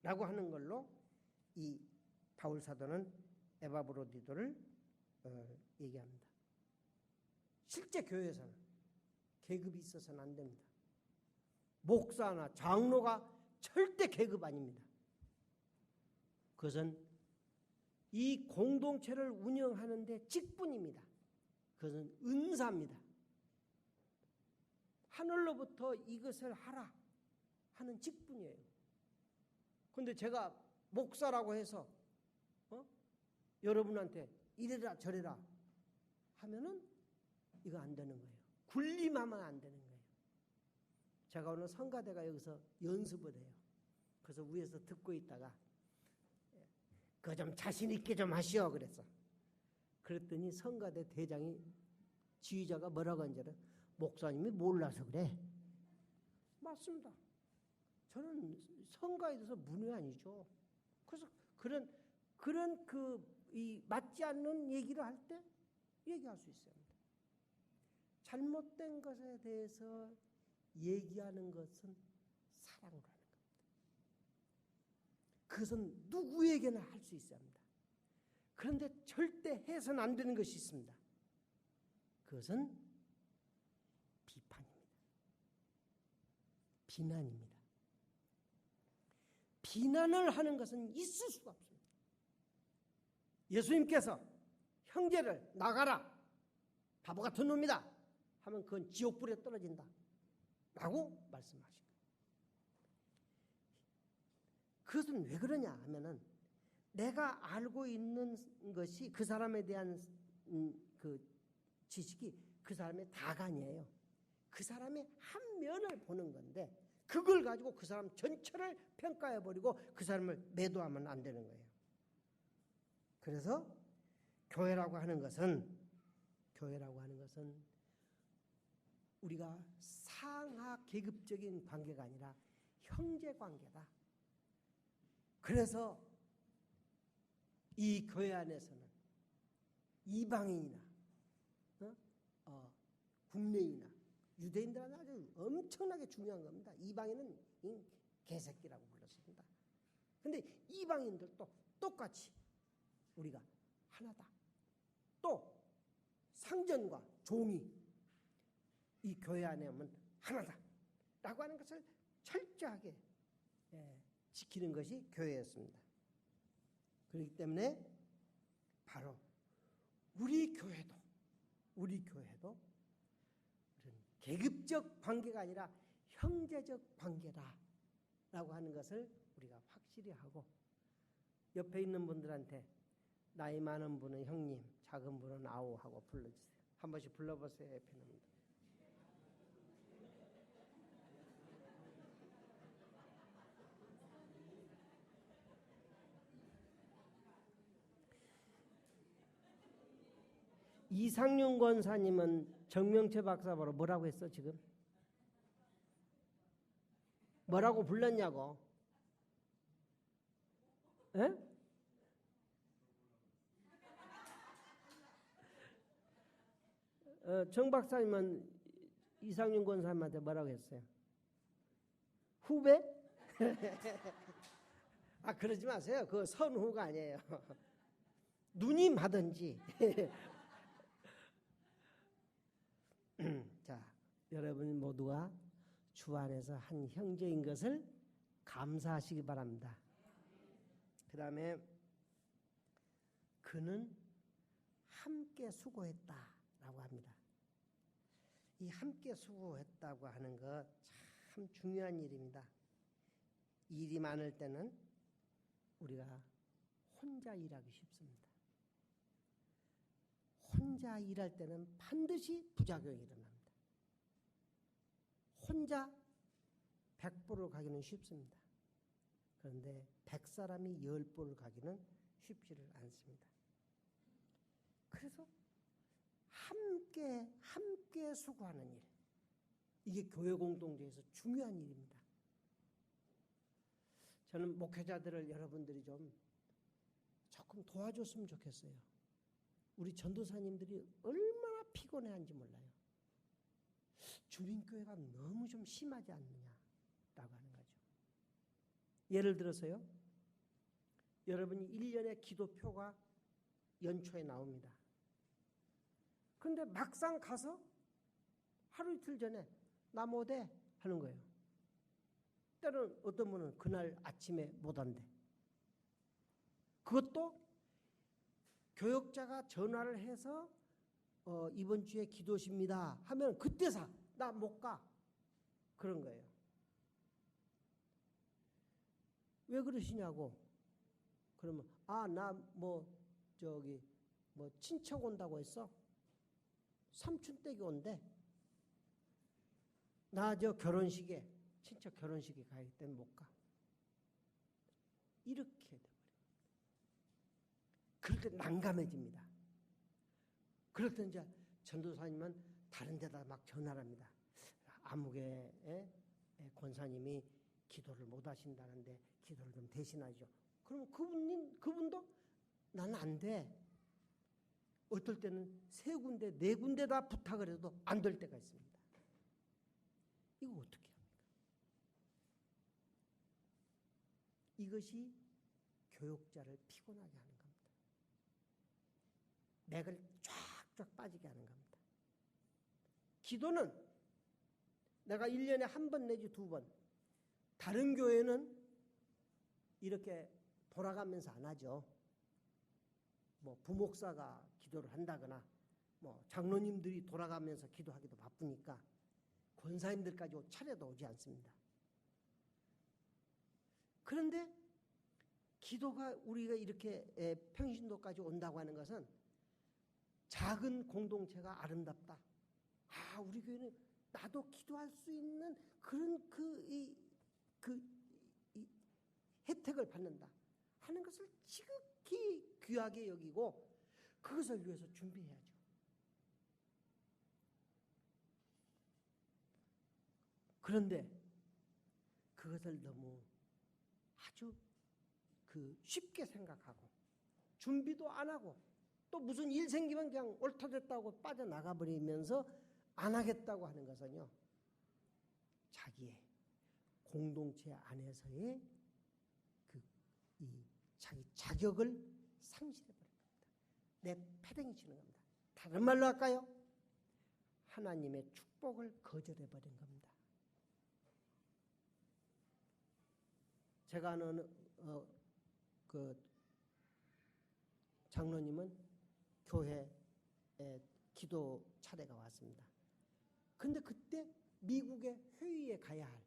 라고 하는 걸로 이 바울 사도는 에바브로디도를 얘기합니다. 실제 교회에서는 계급이 있어서는 안 됩니다. 목사나 장로가 절대 계급 아닙니다. 그것은 이 공동체를 운영하는 데 직분입니다. 그것은 은사입니다. 하늘로부터 이것을 하라 하는 직분이에요. 그런데 제가 목사라고 해서 여러분한테 이래라 저래라 하면은 이거 안 되는 거예요. 군림하면 안 되는 거예요. 제가 오늘 성가대가 여기서 연습을 해요. 그래서 위에서 듣고 있다가 그거 좀 자신 있게 좀 하시오 그랬어. 그랬더니 성가대 대장이 지휘자가 뭐라고 한 줄 알아요? 목사님이 몰라서 그래. 맞습니다. 저는 성가에 대해서 문외 아니죠. 그래서 그런 이 맞지 않는 얘기를 할 때 얘기할 수 있어요. 잘못된 것에 대해서 얘기하는 것은 사랑으로 하는 겁니다. 그것은 누구에게나 할 수 있어야 합니다. 그런데 절대 해서는 안 되는 것이 있습니다. 그것은 비판입니다. 비난입니다. 비난을 하는 것은 있을 수가 없습니다. 예수님께서 형제를 나가라 바보 같은 놈이다 하면 그건 지옥불에 떨어진다 라고 말씀하신 거예요. 그것은 왜 그러냐 하면은 내가 알고 있는 것이 그 사람에 대한 그 지식이 그 사람의 다가 아니에요. 그 사람의 한 면을 보는 건데 그걸 가지고 그 사람 전체를 평가해버리고 그 사람을 매도하면 안 되는 거예요. 그래서 교회라고 하는 것은 우리가 상하 계급적인 관계가 아니라 형제 관계다. 그래서 이 교회 안에서는 이방인이나 국내인이나 유대인들은 아주 엄청나게 중요한 겁니다. 이방인은 개새끼라고 불렀습니다. 그런데 이방인들도 똑같이 우리가 하나다. 또 상전과 종이 이 교회 안에 오면 하나다 라고 하는 것을 철저하게 지키는 것이 교회였습니다. 그렇기 때문에 바로 우리 교회도 이런 계급적 관계가 아니라 형제적 관계다라고 하는 것을 우리가 확실히 하고 옆에 있는 분들한테 나이 많은 분은 형님, 작은 분은 아우 하고 불러주세요. 한 번씩 불러보세요. 옆에 있는 분들. 이상윤 권사님은 정명채 박사바로 뭐라고 했어 지금? 뭐라고 불렀냐고? 에? 정 박사님은 이상윤 권사님한테 뭐라고 했어요? 후배? 아 그러지 마세요. 그거 선후가 아니에요. 누님 하든지. 자, 여러분 모두가 주 안에서 한 형제인 것을 감사하시기 바랍니다. 그 다음에 그는 함께 수고했다라고 합니다. 이 함께 수고했다고 하는 것 참 중요한 일입니다. 일이 많을 때는 우리가 혼자 일하기 쉽습니다. 혼자 일할 때는 반드시 부작용이 일어납니다. 혼자 100보를 가기는 쉽습니다. 그런데 100사람이 10보를 가기는 쉽지를 않습니다. 그래서 함께 수고하는 일, 이게 교회 공동체에서 중요한 일입니다. 저는 목회자들을 여러분들이 좀 조금 도와줬으면 좋겠어요. 우리 전도사님들이 얼마나 피곤해한지 몰라요. 주민교회가 너무 좀 심하지 않느냐라고 하는 거죠. 예를 들어서요. 여러분이 1년에 기도표가 연초에 나옵니다. 그런데 막상 가서 하루 이틀 전에 나 못해 하는 거예요. 때로는 어떤 분은 그날 아침에 못 한대. 그것도 교역자가 전화를 해서 이번 주에 기도십니다 하면 그때 나 못 가. 그런 거예요. 왜 그러시냐고. 그러면 나 친척 온다고 했어. 삼촌 댁이 온대. 나 결혼식에 친척 결혼식에 가기 때문에 못 가. 이렇게 돼버려요. 그럴 때 난감해집니다. 그럴 때 이제 전도사님은 다른 데다 막 전화를 합니다. 아무개 권사님이 기도를 못 하신다는데 기도를 좀 대신하죠. 그럼 그분도 나는 안 돼. 어떨 때는 3군데, 4군데 다 부탁을 해도 안 될 때가 있습니다. 이거 어떻게 합니까? 이것이 교역자를 피곤하게 하는 겁니다. 맥을 쫙쫙 빠지게 하는 겁니다. 기도는 내가 1년에 1번 내지 2번, 다른 교회는 이렇게 돌아가면서 안 하죠. 부목사가 기도를 한다거나 장로님들이 돌아가면서 기도하기도 바쁘니까 권사님들까지 차례도 오지 않습니다. 그런데 기도가 우리가 이렇게 평신도까지 온다고 하는 것은 작은 공동체가 아름답다. 우리 교회는 나도 기도할 수 있는 그런 혜택을 받는다 하는 것을 지극히 귀하게 여기고 그것을 위해서 준비해야죠. 그런데 그것을 너무 아주 쉽게 생각하고 준비도 안 하고 또 무슨 일 생기면 그냥 옳다됐다고 빠져나가 버리면서 안 하겠다고 하는 것은요. 자기의 공동체 안에서의 자기 자격을 상실해버린 겁니다. 내 패댕이 치는 겁니다. 다른 말로 할까요? 하나님의 축복을 거절해버린 겁니다. 제가 아는 장로님은 교회에 기도 차례가 왔습니다. 근데 그때 미국의 회의에 가야 할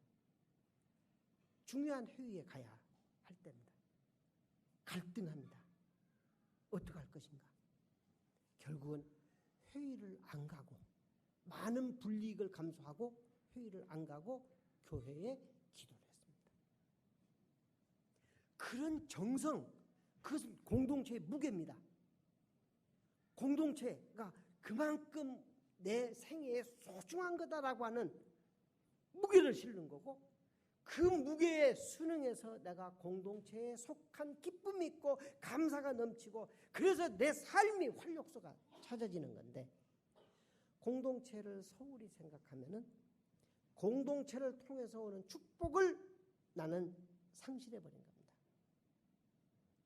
중요한 회의에 가야 할 때입니다. 갈등합니다. 어떻게 할 것인가? 결국은 회의를 안 가고 많은 불이익을 감수하고 회의를 안 가고 교회에 기도를 했습니다. 그런 정성, 그것은 공동체의 무게입니다. 공동체가 그만큼 내 생애에 소중한 거다라고 하는 무게를 실는 거고 그 무게에 순응해서 내가 공동체에 속한 기쁨이 있고 감사가 넘치고 그래서 내 삶이 활력소가 찾아지는 건데 공동체를 소홀히 생각하면은 공동체를 통해서 오는 축복을 나는 상실해버린 겁니다.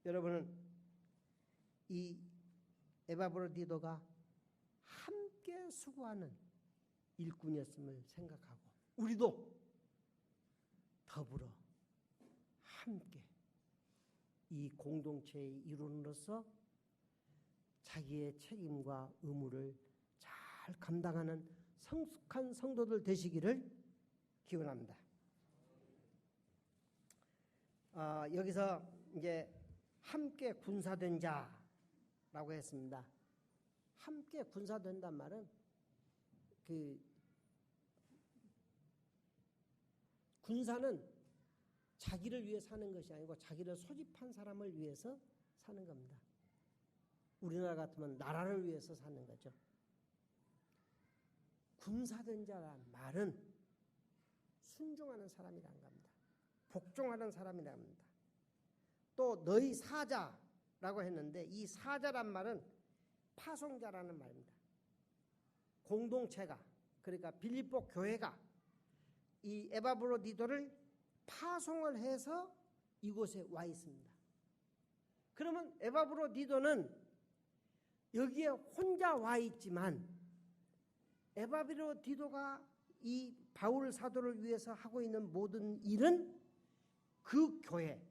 여러분은 이 에바브로디도가 함께 수고하는 일꾼이었음을 생각하고 우리도 더불어 함께 이 공동체의 일원으로서 자기의 책임과 의무를 잘 감당하는 성숙한 성도들 되시기를 기원합니다. 여기서 이제 함께 군사된 자라고 했습니다. 함께 군사된단 말은 군사는 자기를 위해 사는 것이 아니고 자기를 소집한 사람을 위해서 사는 겁니다. 우리나라 같으면 나라를 위해서 사는 거죠. 군사된 자란 말은 순종하는 사람이라는 겁니다. 복종하는 사람이라는 겁니다. 또 너희 사자라고 했는데 이 사자란 말은 파송자라는 말입니다. 공동체가 그러니까 빌립보 교회가 이 에바브로디도를 파송을 해서 이곳에 와 있습니다. 그러면 에바브로디도는 여기에 혼자 와 있지만 에바브로디도가 이 바울 사도를 위해서 하고 있는 모든 일은 그 교회,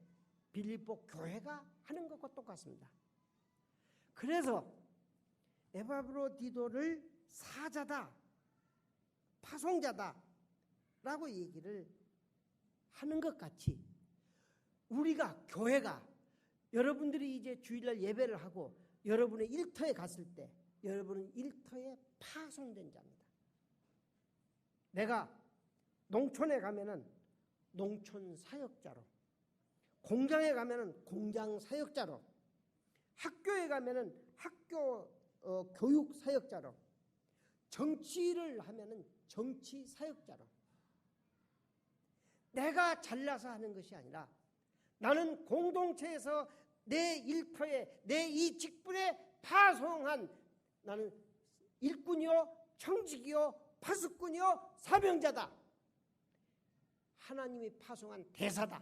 빌립보 교회가 하는 것과 똑같습니다. 그래서 에바브로디도를 사자다, 파송자다 라고 얘기를 하는 것 같이 우리가 교회가 여러분들이 이제 주일날 예배를 하고 여러분의 일터에 갔을 때 여러분은 일터에 파송된 자입니다. 내가 농촌에 가면은 농촌 사역자로, 공장에 가면은 공장 사역자로, 학교에 가면은 학교 교육 사역자로, 정치를 하면은 정치 사역자로. 내가 잘나서 하는 것이 아니라 나는 공동체에서 내 일터에 내 이 직분에 파송한 나는 일꾼이요 청직이요 파수꾼이요 사명자다. 하나님이 파송한 대사다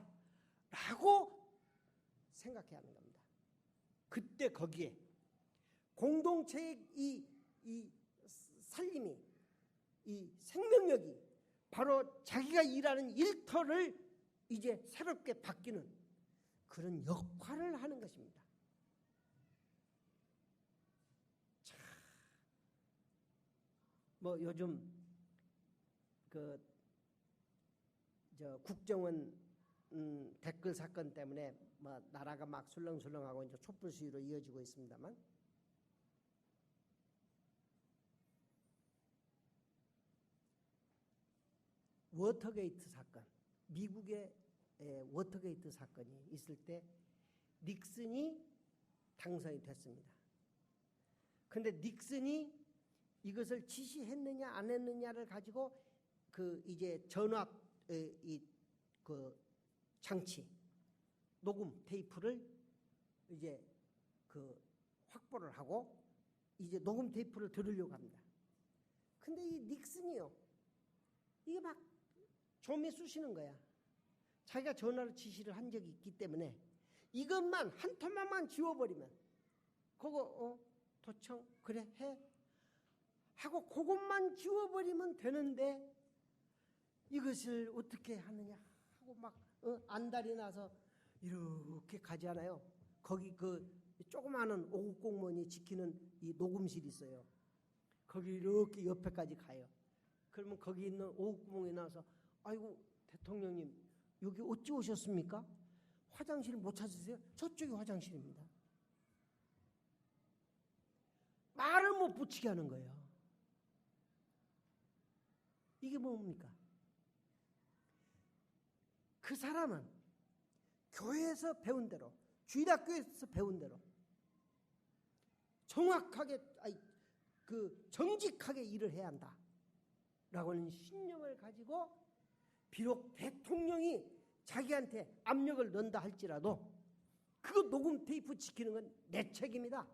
라고 생각해야 하는 겁니다. 그때 거기에 공동체의 이 살림이 이 생명력이 바로 자기가 일하는 일터를 이제 새롭게 바뀌는 그런 역할을 하는 것입니다. 자, 뭐 요즘 국정원 댓글 사건 때문에 뭐 나라가 막 술렁술렁하고 이제 촛불 시위로 이어지고 있습니다만 워터게이트 사건, 미국의 워터게이트 사건이 있을 때 닉슨이 당선이 됐습니다. 그런데 닉슨이 이것을 지시했느냐 안 했느냐를 가지고 그 이제 전화 그 장치 녹음 테이프를 이제 그 확보를 하고 이제 녹음 테이프를 들으려고 합니다. 근데 이 닉슨이요, 이게 막 좀에 쑤시는 거야. 자기가 전화로 지시를 한 적이 있기 때문에 이것만 한 토막만 지워버리면 그거 도청 그래 해 하고 그것만 지워버리면 되는데 이것을 어떻게 하느냐 하고 막 안달이 나서 이렇게 가잖아요. 거기 그 조그마한 5급 공무원이 지키는 이 녹음실이 있어요. 거기 이렇게 옆에까지 가요. 그러면 거기 있는 5급 공무원이 나와서 아이고 대통령님 여기 어찌 오셨습니까? 화장실 못 찾으세요? 저쪽이 화장실입니다. 말을 못 붙이게 하는 거예요. 이게 뭡니까? 그 사람은 교회에서 배운 대로, 주일학교에서 배운 대로 정확하게, 정직하게 일을 해야 한다라고 하는 신념을 가지고 비록 대통령이 자기한테 압력을 넣는다 할지라도 그거 녹음 테이프 지키는 건 내 책임이다.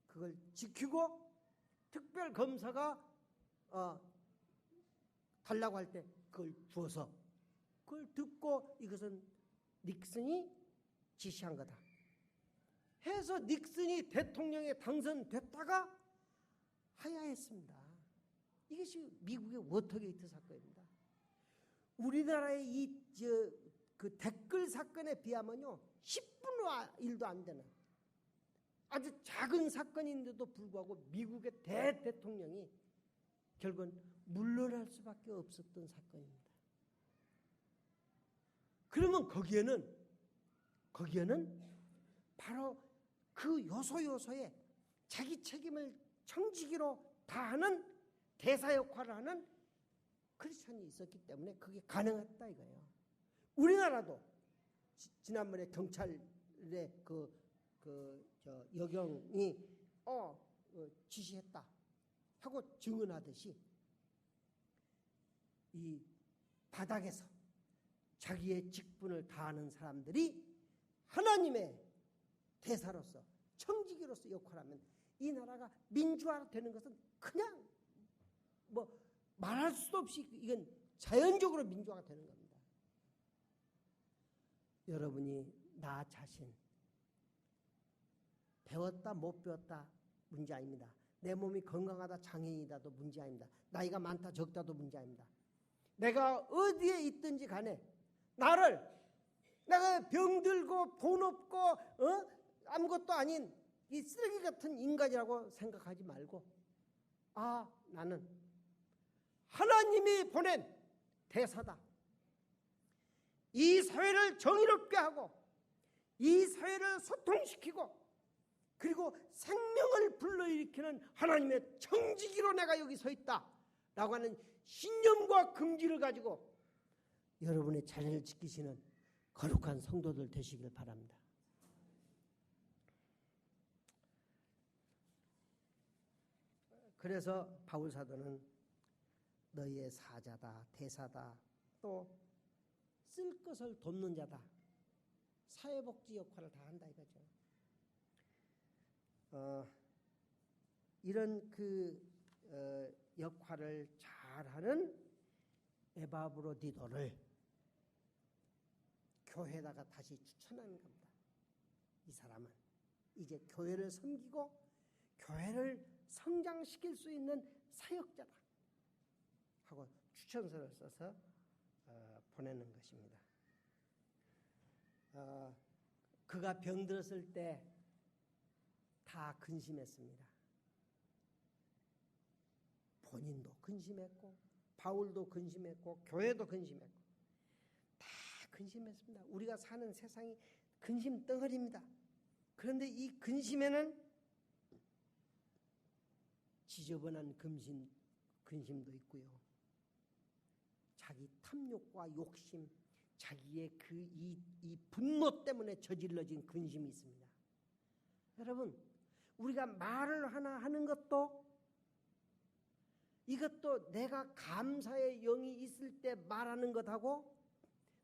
그걸 지키고 특별검사가 달라고 할 때 그걸 주어서 그걸 듣고 이것은 닉슨이 지시한 거다 해서 닉슨이 대통령에 당선됐다가 하야했습니다. 이것이 미국의 워터게이트 사건입니다. 우리나라의 그 댓글 사건에 비하면요 10분의 1도 안 되는 아주 작은 사건인데도 불구하고 미국의 대통령이 결국은 물러날 수밖에 없었던 사건입니다. 그러면 거기에는 바로 그 요소요소에 자기 책임을 청지기로 다하는 대사 역할을 하는 크리스천이 있었기 때문에 그게 가능했다 이거예요. 우리나라도 지난번에 경찰의 여경이 지시했다 하고 증언하듯이 이 바닥에서 자기의 직분을 다하는 사람들이 하나님의 대사로서 청지기로서 역할하면 이 나라가 민주화되는 것은 그냥 뭐 말할 수도 없이 이건 자연적으로 민주화가 되는 겁니다. 여러분이 나 자신 배웠다 못 배웠다 문제 아닙니다. 내 몸이 건강하다 장애인이다도 문제 아닙니다. 나이가 많다 적다도 문제 아닙니다. 내가 어디에 있든지 간에 내가 병들고 돈 없고 아무것도 아닌 이 쓰레기 같은 인간이라고 생각하지 말고 나는 하나님이 보낸 대사다. 이 사회를 정의롭게 하고 이 사회를 소통시키고 그리고 생명을 불러일으키는 하나님의 청지기로 내가 여기 서 있다 라고 하는 신념과 긍지를 가지고 여러분의 자리를 지키시는 거룩한 성도들 되시길 바랍니다. 그래서 바울 사도는 너희의 사자다, 대사다, 또 쓸 것을 돕는 자다, 사회복지 역할을 다 한다 이거죠. 이런 역할을 잘하는 에바브로디도를 교회에다가 다시 추천하는 겁니다. 이 사람은 이제 교회를 섬기고 교회를 성장시킬 수 있는 사역자다 하고 추천서를 써서 보내는 것입니다. 그가 병들었을 때 다 근심했습니다. 본인도 근심했고 바울도 근심했고 교회도 근심했고 다 근심했습니다. 우리가 사는 세상이 근심 덩어리입니다. 그런데 이 근심에는 지저분한 근심도 있고요. 자기 탐욕과 욕심, 자기의 이 분노 때문에 저질러진 근심이 있습니다. 여러분, 우리가 말을 하나 하는 것도 이것도 내가 감사의 영이 있을 때 말하는 것하고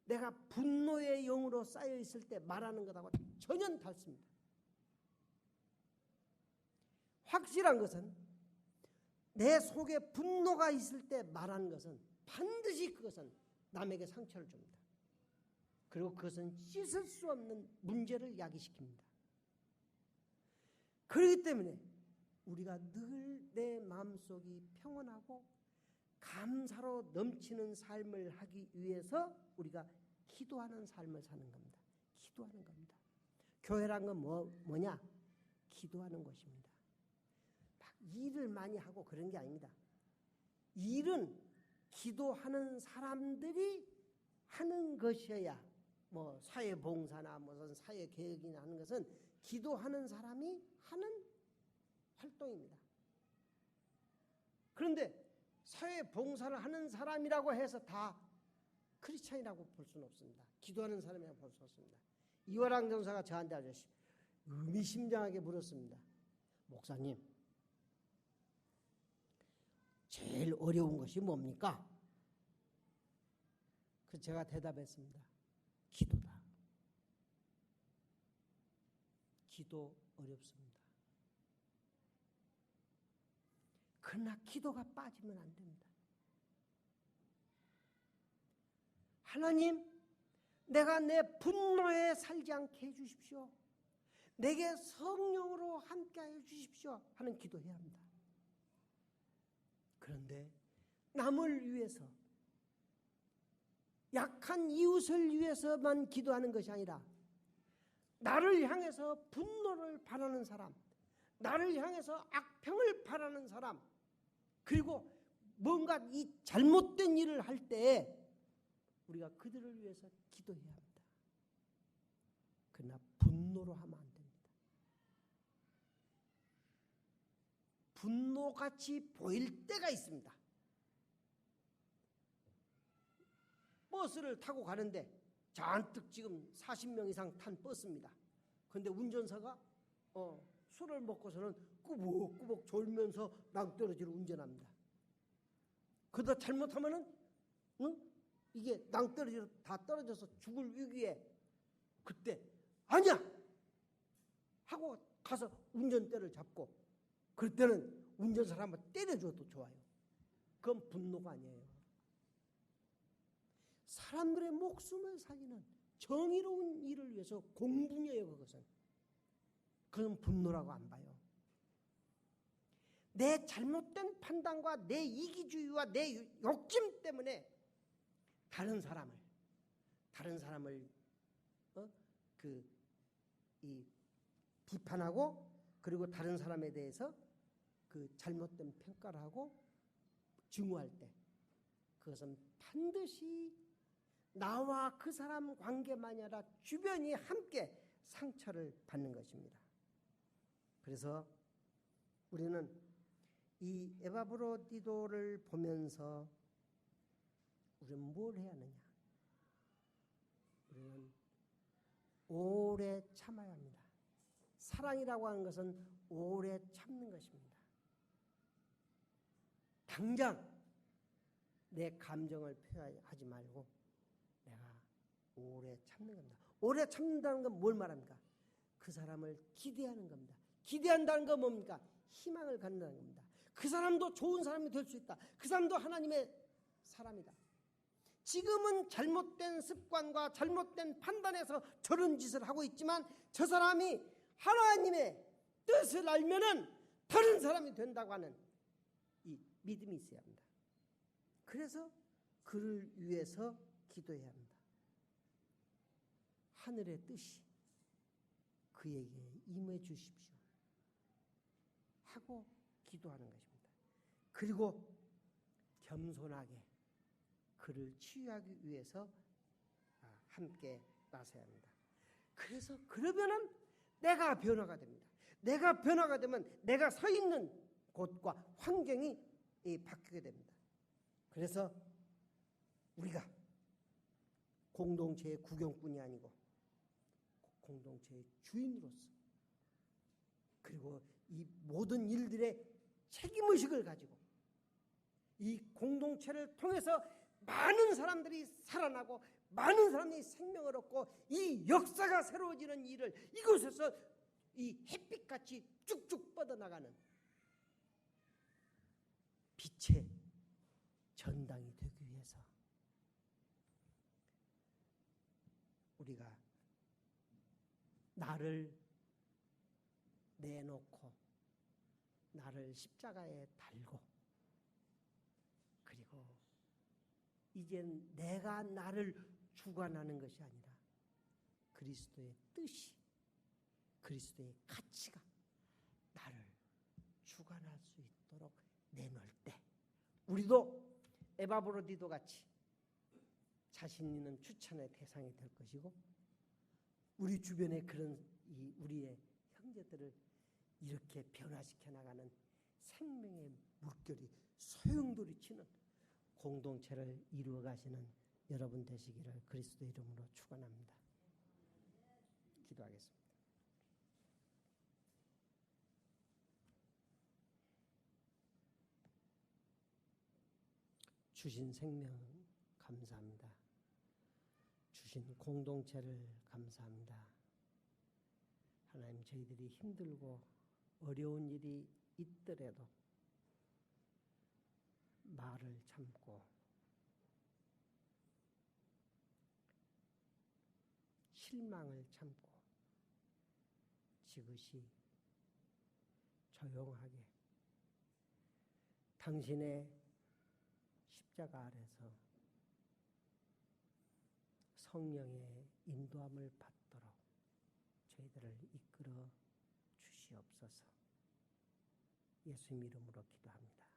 내가 분노의 영으로 쌓여 있을 때 말하는 것하고 전혀 다릅니다. 확실한 것은 내 속에 분노가 있을 때 말하는 것은 반드시 그것은 남에게 상처를 줍니다. 그리고 그것은 씻을 수 없는 문제를 야기시킵니다. 그렇기 때문에 우리가 늘 내 마음속이 평온하고 감사로 넘치는 삶을 하기 위해서 우리가 기도하는 삶을 사는 겁니다. 기도하는 겁니다. 교회란 건 뭐냐? 기도하는 것입니다. 막 일을 많이 하고 그런 게 아닙니다. 일은 기도하는 사람들이 하는 것이어야 뭐 사회봉사나 무슨 사회개혁이나 하는 것은 기도하는 사람이 하는 활동입니다. 그런데 사회봉사를 하는 사람이라고 해서 다 크리스찬이라고 볼 수는 없습니다. 기도하는 사람이라고 볼 수 없습니다. 이화랑 전사가 저한테 아주 의미심장하게 물었습니다. 목사님, 제일 어려운 것이 뭡니까? 그래서 제가 대답했습니다. 기도다. 기도 어렵습니다. 그러나 기도가 빠지면 안 됩니다. 하나님, 내가 내 분노에 살지 않게 해주십시오. 내게 성령으로 함께하여 주십시오 하는 기도해야 합니다. 그런데 남을 위해서, 약한 이웃을 위해서만 기도하는 것이 아니라 나를 향해서 분노를 바라는 사람, 나를 향해서 악평을 바라는 사람, 그리고 뭔가 이 잘못된 일을 할 때 우리가 그들을 위해서 기도해야 합니다. 그러나 분노로 하면 안 됩니다. 분노같이 보일 때가 있습니다. 버스를 타고 가는데 잔뜩 지금 40명 이상 탄 버스입니다. 그런데 운전사가 술을 먹고서는 꾸벅꾸벅 졸면서 낭떠러지로 운전합니다. 그러다 잘못하면은 이게 낭떠러지로 다 떨어져서 죽을 위기에 그때 아니야 하고 가서 운전대를 잡고 그럴 때는 운전사를 한번 때려줘도 좋아요. 그건 분노가 아니에요. 사람들의 목숨을 살리는 정의로운 일을 위해서 공분이에요. 그건 분노라고 안 봐요. 내 잘못된 판단과 내 이기주의와 내 욕심 때문에 다른 사람을 비판하고 그리고 다른 사람에 대해서 그 잘못된 평가를 하고 증오할 때 그것은 반드시 나와 그 사람 관계만이 아니라 주변이 함께 상처를 받는 것입니다. 그래서 우리는 이 에바브로디도를 보면서 우리는 뭘 해야 하느냐? 우리는 오래 참아야 합니다. 사랑이라고 하는 것은 오래 참는 것입니다. 당장 내 감정을 표현하지 말고 내가 오래 참는 겁니다. 오래 참는다는 건 뭘 말합니까? 그 사람을 기대하는 겁니다. 기대한다는 건 뭡니까? 희망을 갖는다는 겁니다. 그 사람도 좋은 사람이 될 수 있다. 그 사람도 하나님의 사람이다. 지금은 잘못된 습관과 잘못된 판단에서 저런 짓을 하고 있지만 저 사람이 하나님의 뜻을 알면은 다른 사람이 된다고 하는 이 믿음이 있어야 합니다. 그래서 그를 위해서 기도해야 합니다. 하늘의 뜻이 그에게 임해 주십시오 하고 기도하는 것입니다. 그리고 겸손하게 그를 치유하기 위해서 함께 나서야 합니다. 그래서 그러면은 내가 변화가 됩니다. 내가 변화가 되면 내가 서 있는 곳과 환경이 바뀌게 됩니다. 그래서 우리가 공동체의 구경꾼이 아니고 공동체의 주인으로서 그리고 이 모든 일들의 책임의식을 가지고 이 공동체를 통해서 많은 사람들이 살아나고 많은 사람들이 생명을 얻고 이 역사가 새로워지는 일을 이곳에서 이 햇빛같이 쭉쭉 뻗어나가는 빛의 전당이 되기 위해서 우리가 나를 내놓고 나를 십자가에 달고 그리고 이젠 내가 나를 주관하는 것이 아니라 그리스도의 뜻이 그리스도의 가치가 나를 주관할 수 있도록 내놓을 때 우리도 에바브로디도 같이 자신 있는 추천의 대상이 될 것이고 우리 주변에 그런 우리의 형제들을 이렇게 변화시켜 나가는 생명의 물결이 소용돌이치는 공동체를 이루어 가시는 여러분 되시기를 그리스도 이름으로 축원합니다. 기도하겠습니다. 주신 생명 감사합니다. 주신 공동체를 감사합니다. 하나님 저희들이 힘들고 어려운 일이 있더라도 말을 참고 실망을 참고 지그시 조용하게 당신의 십자가 아래서 성령의 인도함을 받도록 저희들을 이끌어 주시옵소서. 예수님 이름으로 기도합니다.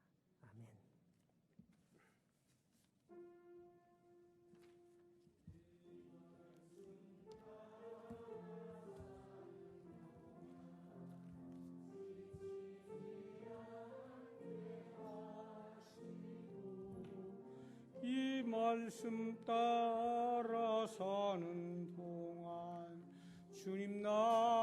아멘. 이 말 말씀 따라 사는 동안 주님 나